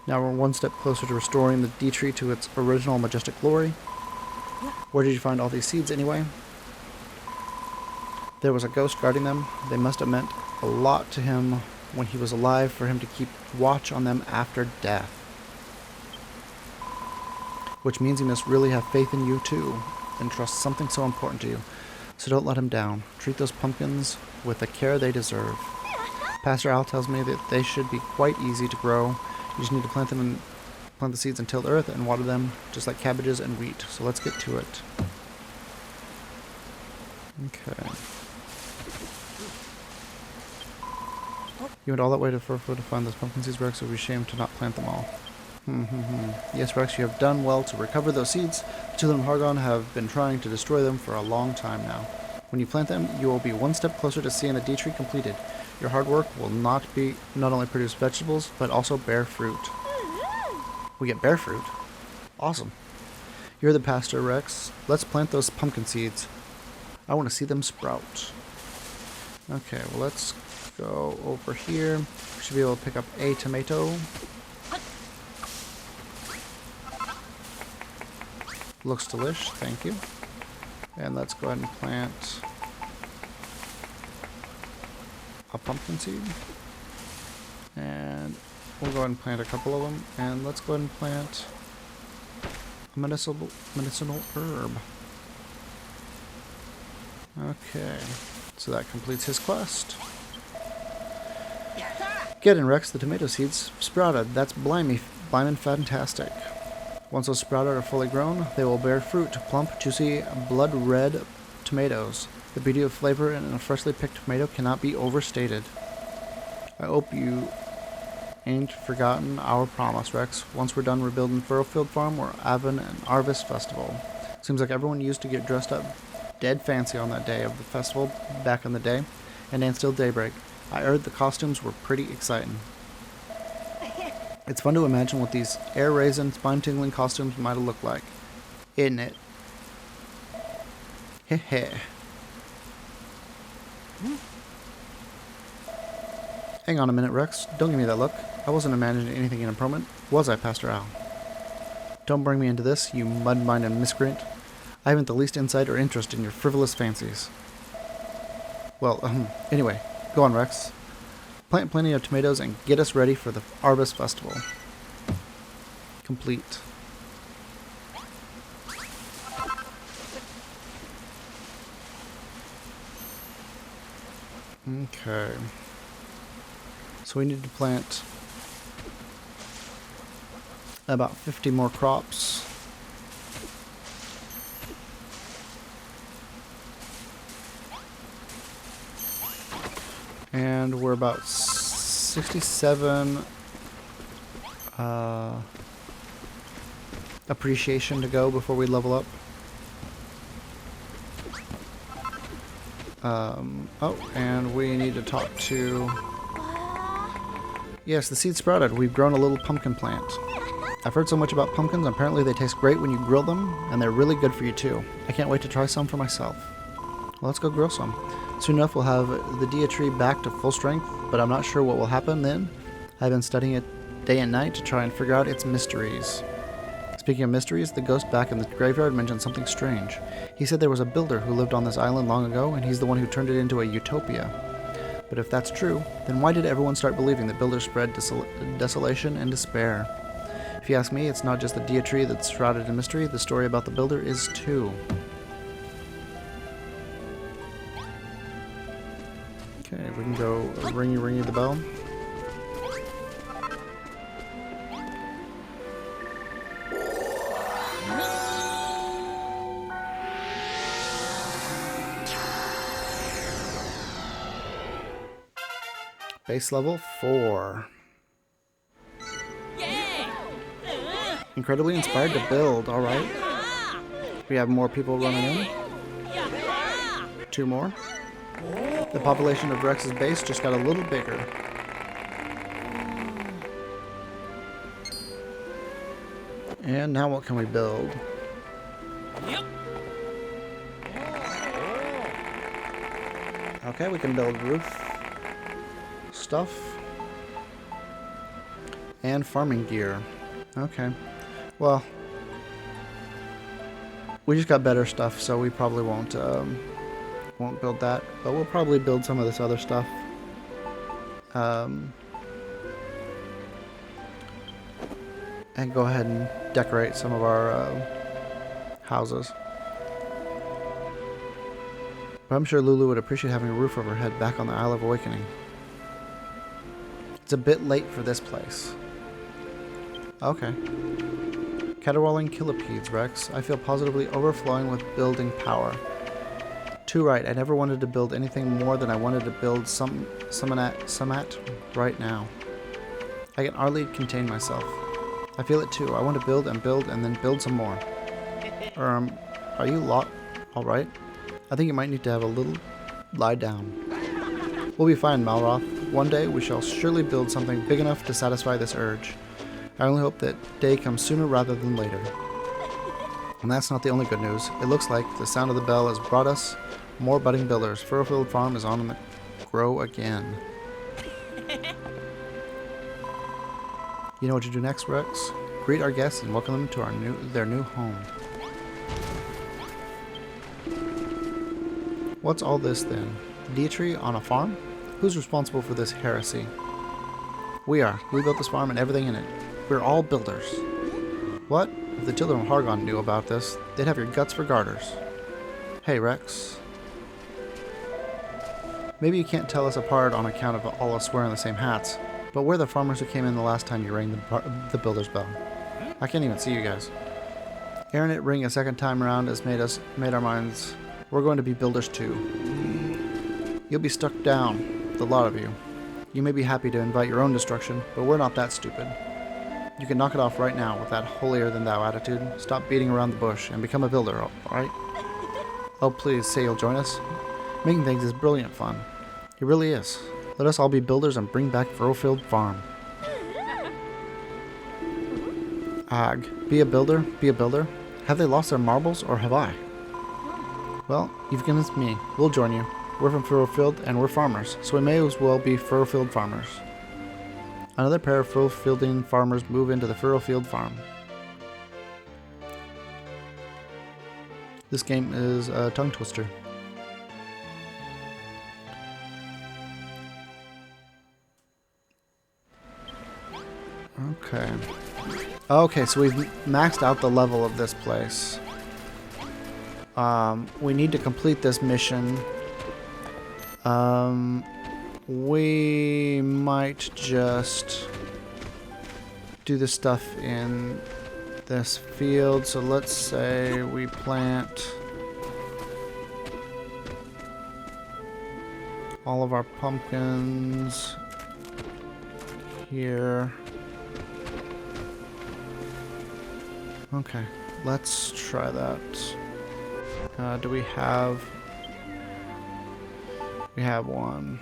Now we're one step closer to restoring the D-tree to its original majestic glory. Where did you find all these seeds anyway? There was a ghost guarding them. They must have meant a lot to him when he was alive for him to keep watch on them after death. Which means he must really have faith in you too, and trust something so important to you. So don't let him down. Treat those pumpkins with the care they deserve. Pastor Al tells me that they should be quite easy to grow. You just need to plant the seeds and till the earth and water them just like cabbages and wheat. So let's get to it. Okay. You went all that way to Furfo to find those pumpkin seeds, Rex. It would be a shame to not plant them all. Yes, Rex, you have done well to recover those seeds. The children of Hargon have been trying to destroy them for a long time now. When you plant them, you will be one step closer to seeing the D-tree completed. Your hard work will not only produce vegetables, but also bear fruit. We get bear fruit? Awesome. You're the pastor, Rex. Let's plant those pumpkin seeds. I want to see them sprout. Okay, well, let's go over here. We should be able to pick up a tomato. Looks delish, thank you. And let's go ahead and plant a pumpkin seed. And we'll go ahead and plant a couple of them. And let's go ahead and plant a medicinal herb. Okay, so that completes his quest. Get in, Rex. The tomato seeds sprouted. That's blimey fantastic. Once those sprouted are fully grown, they will bear fruit, plump, juicy, blood-red tomatoes. The beauty of flavor in a freshly picked tomato cannot be overstated. I hope you ain't forgotten our promise, Rex. Once we're done rebuilding Furrowfield Farm, we're having an Harvest Festival. Seems like everyone used to get dressed up dead fancy on that day of the festival back in the day, and dance till daybreak. I heard the costumes were pretty exciting. It's fun to imagine what these air-raising, spine-tingling costumes might have looked like. Isn't it? Heh heh. Hang on a minute, Rex. Don't give me that look. I wasn't imagining anything inappropriate, was I, Pastor Al? Don't bring me into this, you mud-minded miscreant. I haven't the least insight or interest in your frivolous fancies. Well, anyway, go on, Rex. Plant plenty of tomatoes and get us ready for the Harvest Festival. Complete. Okay. So we need to plant about 50 more crops. And we're about 67 appreciation to go before we level up. Oh, and we need to talk to... Yes, the seed sprouted. We've grown a little pumpkin plant. I've heard so much about pumpkins. Apparently they taste great when you grill them, and they're really good for you too. I can't wait to try some for myself. Well, let's go grill some. Soon enough we'll have the Dia tree back to full strength, but I'm not sure what will happen then. I've been studying it day and night to try and figure out its mysteries. Speaking of mysteries, the ghost back in the graveyard mentioned something strange. He said there was a builder who lived on this island long ago, and he's the one who turned it into a utopia. But if that's true, then why did everyone start believing that builders spread desolation and despair? If you ask me, it's not just the Dia tree that's shrouded in mystery, the story about the builder is too. Okay, we can go ringy the bell. Base level 4. Incredibly inspired to build, alright. We have more people running in. 2 more. The population of Rex's base just got a little bigger. And now what can we build? Okay, we can build roof stuff and farming gear. Okay, well, we just got better stuff, so we probably won't build that, but we'll probably build some of this other stuff. And go ahead and decorate some of our houses. But I'm sure Lulu would appreciate having a roof over her head back on the Isle of Awakening. It's a bit late for this place. Okay. Caterwauling killipedes, Rex. I feel positively overflowing with building power. Too right, I never wanted to build anything more than I wanted to build Summit right now. I can hardly contain myself. I feel it too. I want to build and then build some more. Are you lot alright? I think you might need to have a little lie down. We'll be fine, Malroth. One day we shall surely build something big enough to satisfy this urge. I only hope that day comes sooner rather than later. And that's not the only good news. It looks like the sound of the bell has brought us more budding builders. Furrowfield Farm is on the grow again. You know what to do next, Rex? Greet our guests and welcome them to their new home. What's all this then? Dietrich on a farm? Who's responsible for this heresy? We are. We built this farm and everything in it. We're all builders. What? If the children of Hargon knew about this, they'd have your guts for garters. Hey, Rex. Maybe you can't tell us apart on account of all us wearing the same hats, but we're the farmers who came in the last time you rang the builder's bell. I can't even see you guys. Hearing it ring a second time around has made our minds. We're going to be builders too. You'll be stuck down, the lot of you. You may be happy to invite your own destruction, but we're not that stupid. You can knock it off right now with that holier-than-thou attitude. Stop beating around the bush and become a builder, alright? Oh, please say you'll join us. Making things is brilliant fun. It really is. Let us all be builders and bring back Furrowfield Farm. Ag, be a builder, be a builder. Have they lost their marbles, or have I? Well, you've convinced me. We'll join you. We're from Furrowfield, and we're farmers, so we may as well be Furrowfield farmers. Another pair of Furrowfieldian farmers move into the Furrowfield Farm. This game is a tongue twister. Okay. Okay, so we've maxed out the level of this place. We need to complete this mission. We might just do the stuff in this field. So let's say we plant all of our pumpkins here. Okay, let's try that. Do we have... We have one.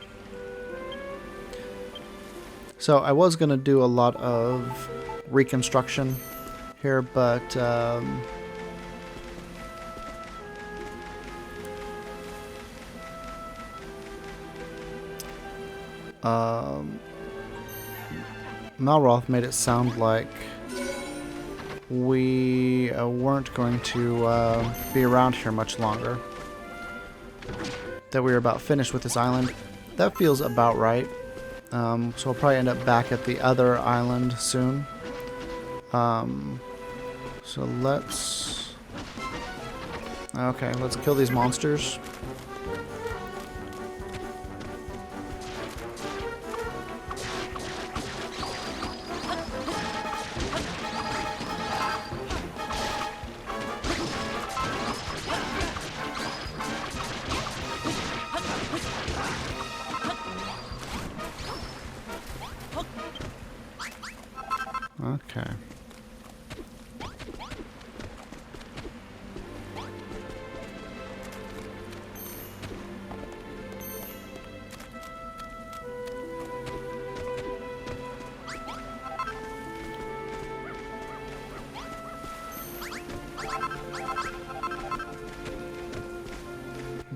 So I was going to do a lot of reconstruction here, but Malroth made it sound like we weren't going to be around here much longer. That we were about finished with this island. That feels about right. So we'll probably end up back at the other island soon. So let's... Okay, let's kill these monsters. Okay.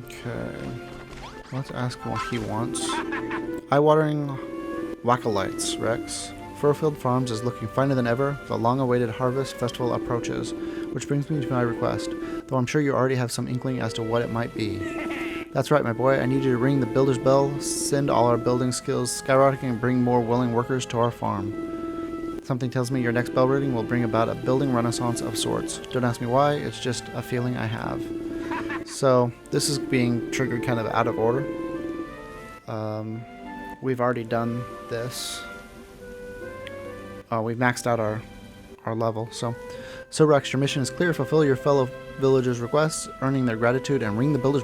Okay. Let's ask him what he wants. Eye-watering Wackalites, Rex. Furrowfield Farms is looking finer than ever. The long-awaited harvest festival approaches, which brings me to my request, though I'm sure you already have some inkling as to what it might be. That's right, my boy. I need you to ring the builder's bell, send all our building skills skyrocketing, and bring more willing workers to our farm. Something tells me your next bell ringing will bring about a building renaissance of sorts. Don't ask me why, it's just a feeling I have. So, this is being triggered kind of out of order. We've already done this. We've maxed out our level. So Rex, your mission is clear. Fulfill your fellow villagers' requests, earning their gratitude, and ring the builder's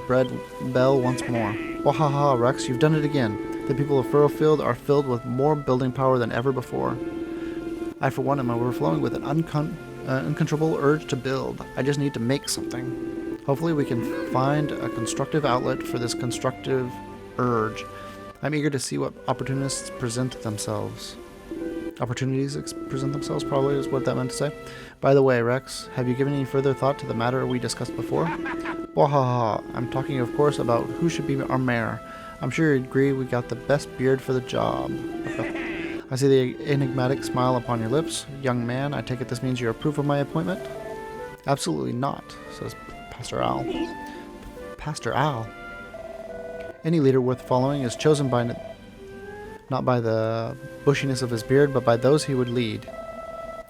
bell once more. Wahaha, Rex, you've done it again. The people of Furrowfield are filled with more building power than ever before. I, for one, am overflowing with an uncontrollable urge to build. I just need to make something. Hopefully we can find a constructive outlet for this constructive urge. I'm eager to see what opportunities present themselves. Opportunities present themselves, probably is what that meant to say. By the way, Rex, have you given any further thought to the matter we discussed before? Wahaha, I'm talking, of course, about who should be our mayor. I'm sure you'd agree we got the best beard for the job. I see the enigmatic smile upon your lips. Young man, I take it this means you approve of my appointment? Absolutely not, says Pastor Al. Pastor Al? Any leader worth following is chosen by not by the bushiness of his beard, but by those he would lead.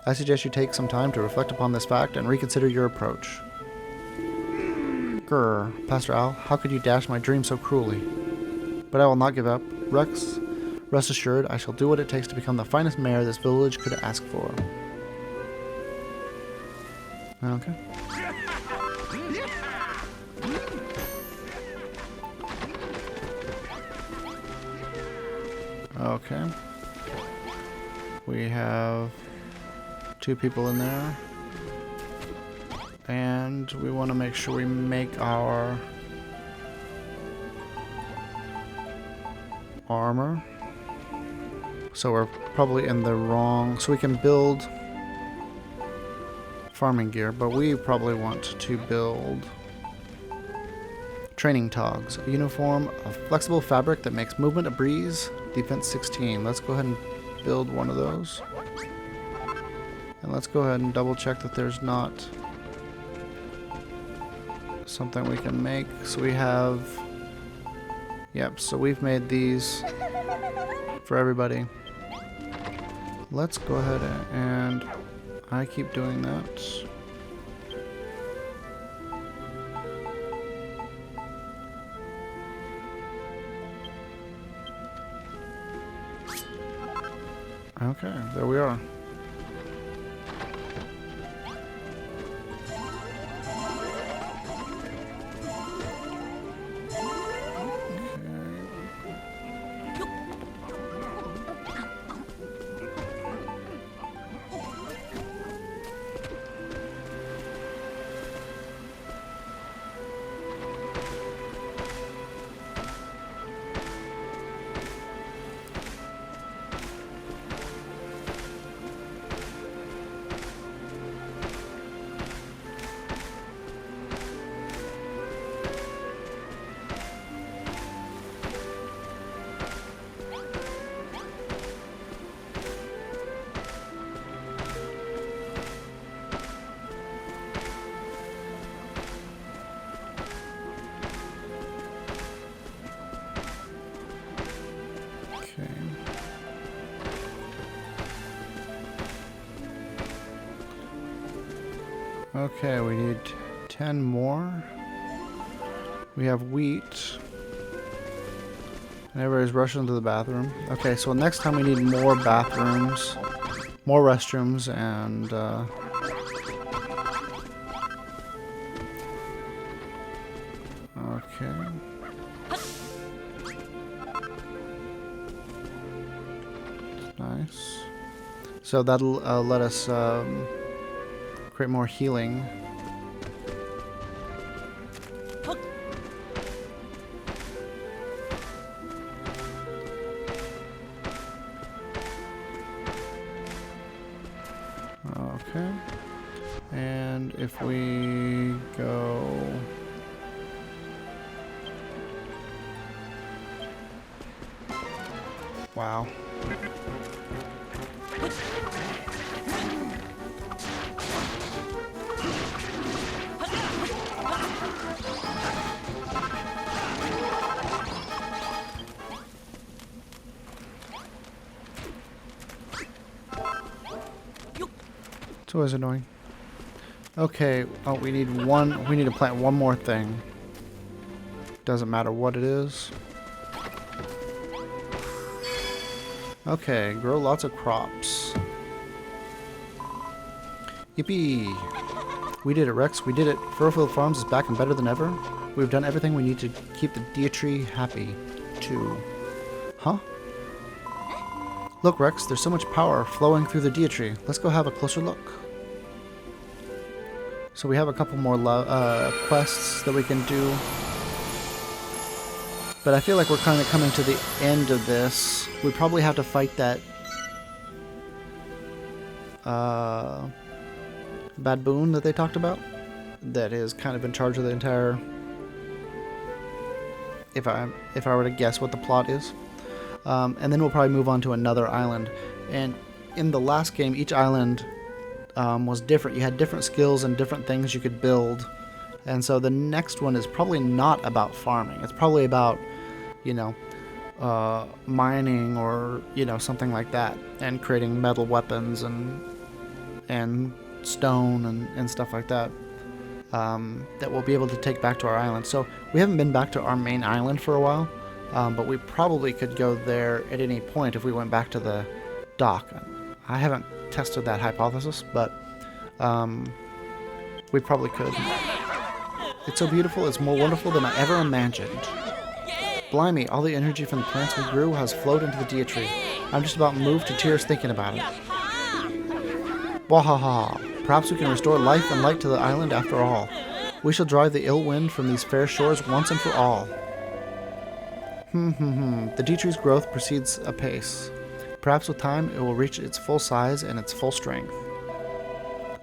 I suggest you take some time to reflect upon this fact and reconsider your approach. Grr, Pastor Al, how could you dash my dream so cruelly? But I will not give up. Rex, rest assured, I shall do what it takes to become the finest mayor this village could ask for. Okay. Okay. We have 2 people in there. And we want to make sure we make our armor. So we're probably in the wrong... So we can build farming gear, but we probably want to build training togs. A uniform of flexible fabric that makes movement a breeze. Defense 16. Let's go ahead and build one of those. And let's go ahead and double check that there's not something we can make. So we have... Yep, so we've made these for everybody. Let's go ahead and... I keep doing that. Okay, there we are. Okay, we need 10 more. We have wheat. And everybody's rushing to the bathroom. Okay, so next time we need more bathrooms, more restrooms, and okay. Nice. So that'll let us create more healing. Okay. And if we go... Wow. It's always annoying. Okay, oh, we need to plant one more thing. Doesn't matter what it is. Okay, grow lots of crops. Yippee! We did it, Rex. We did it. Furrowfield Farms is back and better than ever. We've done everything we need to keep the Deatree happy, too. Huh? Look, Rex, there's so much power flowing through the Deatree. Let's go have a closer look. So we have a couple more quests that we can do. But I feel like we're kind of coming to the end of this. We probably have to fight that baboon that they talked about that is kind of in charge of the entire, if I were to guess what the plot is. And then we'll probably move on to another island. And in the last game, each island was different. You had different skills and different things you could build. And so the next one is probably not about farming. It's probably about, you know, mining or, you know, something like that, and creating metal weapons and stone and stuff like that, that we'll be able to take back to our island. So we haven't been back to our main island for a while, but we probably could go there at any point if we went back to the dock. I haven't tested that hypothesis, but we probably could. It's so beautiful, it's more wonderful than I ever imagined. Blimey, all the energy from the plants we grew has flowed into the Dia tree. I'm just about moved to tears thinking about it. Wahaha! Perhaps we can restore life and light to the island after all. We shall drive the ill wind from these fair shores once and for all. The Dia tree's growth proceeds apace. Perhaps with time it will reach its full size and its full strength.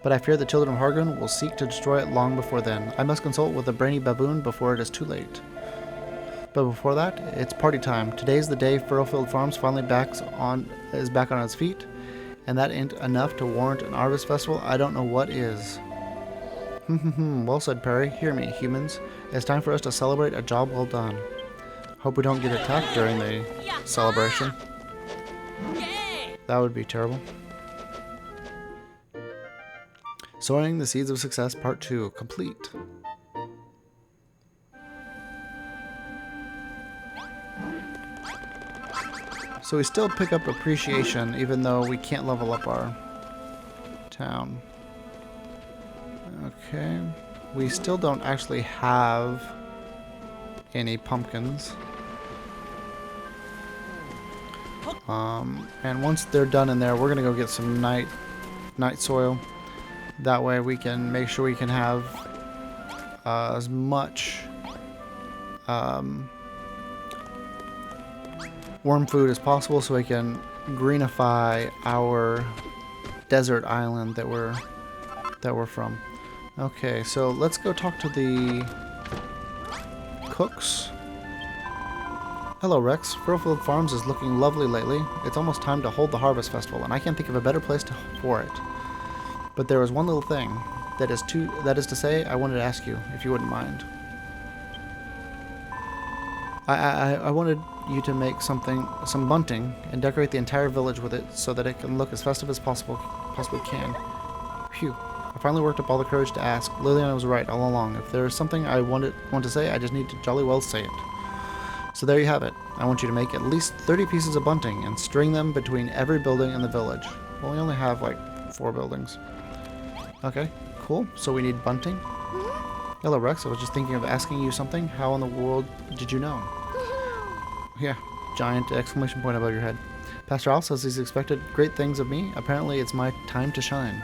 But I fear the children of Hargun will seek to destroy it long before then. I must consult with the brainy baboon before it is too late. But before that, it's party time. Today's the day Furrowfield Farms finally is back on its feet, and that ain't enough to warrant an harvest festival. I don't know what is. Well said, Perry. Hear me, humans. It's time for us to celebrate a job well done. Hope we don't get attacked during the celebration. That would be terrible. Sowing the Seeds of Success Part 2 complete. So we still pick up appreciation even though we can't level up our town. Okay. We still don't actually have any pumpkins. And once they're done in there, we're gonna go get some night soil. That way we can make sure we can have as much worm food as possible, so we can greenify our desert island that we're from. Okay, so let's go talk to the cooks. Hello, Rex. Furrowfield Farms is looking lovely lately. It's almost time to hold the harvest festival, and I can't think of a better place for it. But there was one little thing. That is to say, I wanted to ask you, if you wouldn't mind. I wanted you to make some bunting, and decorate the entire village with it so that it can look as festive as possibly can. Phew. I finally worked up all the courage to ask. Liliana was right all along. If there is something I want to say, I just need to jolly well say it. So there you have it. I want you to make at least 30 pieces of bunting and string them between every building in the village. Well, we only have like 4 buildings. Okay, cool. So we need bunting. Hello, Rex. I was just thinking of asking you something. How in the world did you know? Yeah, giant exclamation point above your head. Pastor Al says he's expected great things of me. Apparently it's my time to shine.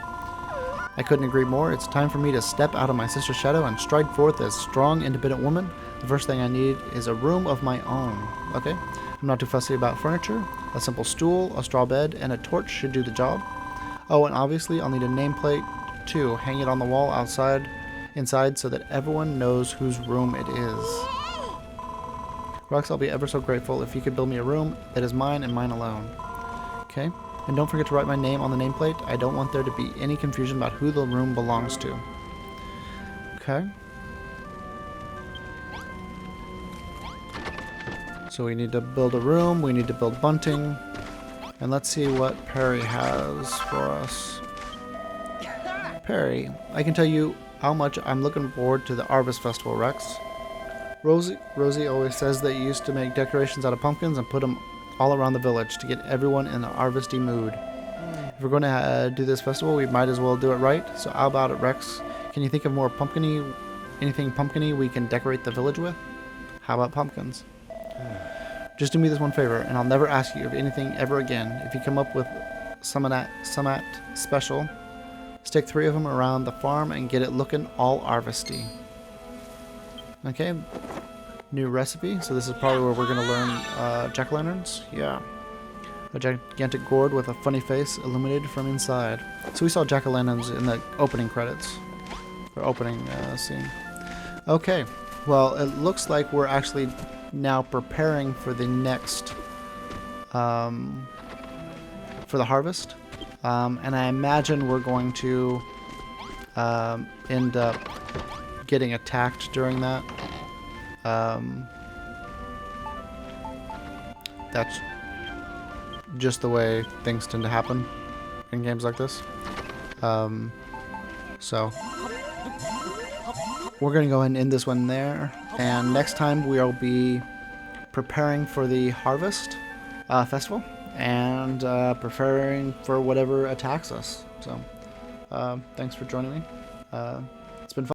I couldn't agree more. It's time for me to step out of my sister's shadow and stride forth as strong, independent woman. The first thing I need is a room of my own. Okay? I'm not too fussy about furniture. A simple stool, a straw bed, and a torch should do the job. Oh, and obviously I'll need a nameplate too. Hang it on the wall inside so that everyone knows whose room it is. Rex, I'll be ever so grateful if you could build me a room that is mine and mine alone. Okay? And don't forget to write my name on the nameplate. I don't want there to be any confusion about who the room belongs to. Okay? So we need to build a room, we need to build bunting, and let's see what Perry has for us. Perry, I can tell you how much I'm looking forward to the Harvest Festival, Rex. Rosie always says that you used to make decorations out of pumpkins and put them all around the village to get everyone in a harvesty mood. If we're going to do this festival, we might as well do it right. So how about it, Rex? Can you think of more anything pumpkin-y we can decorate the village with? How about pumpkins? Just do me this one favor, and I'll never ask you of anything ever again. If you come up with some special, stick 3 of them around the farm and get it looking all harvesty. Okay, new recipe. So this is probably where we're going to learn jack-o'-lanterns. Yeah. A gigantic gourd with a funny face illuminated from inside. So we saw jack-o'-lanterns in the opening credits. Or opening scene. Okay. Well, it looks like we're actually now preparing for the next... for the harvest. And I imagine we're going to end up getting attacked during that. That's just the way things tend to happen in games like this. So we're going to go ahead and end this one there. And next time we'll be preparing for the harvest festival and preparing for whatever attacks us. So thanks for joining me. It's been fun.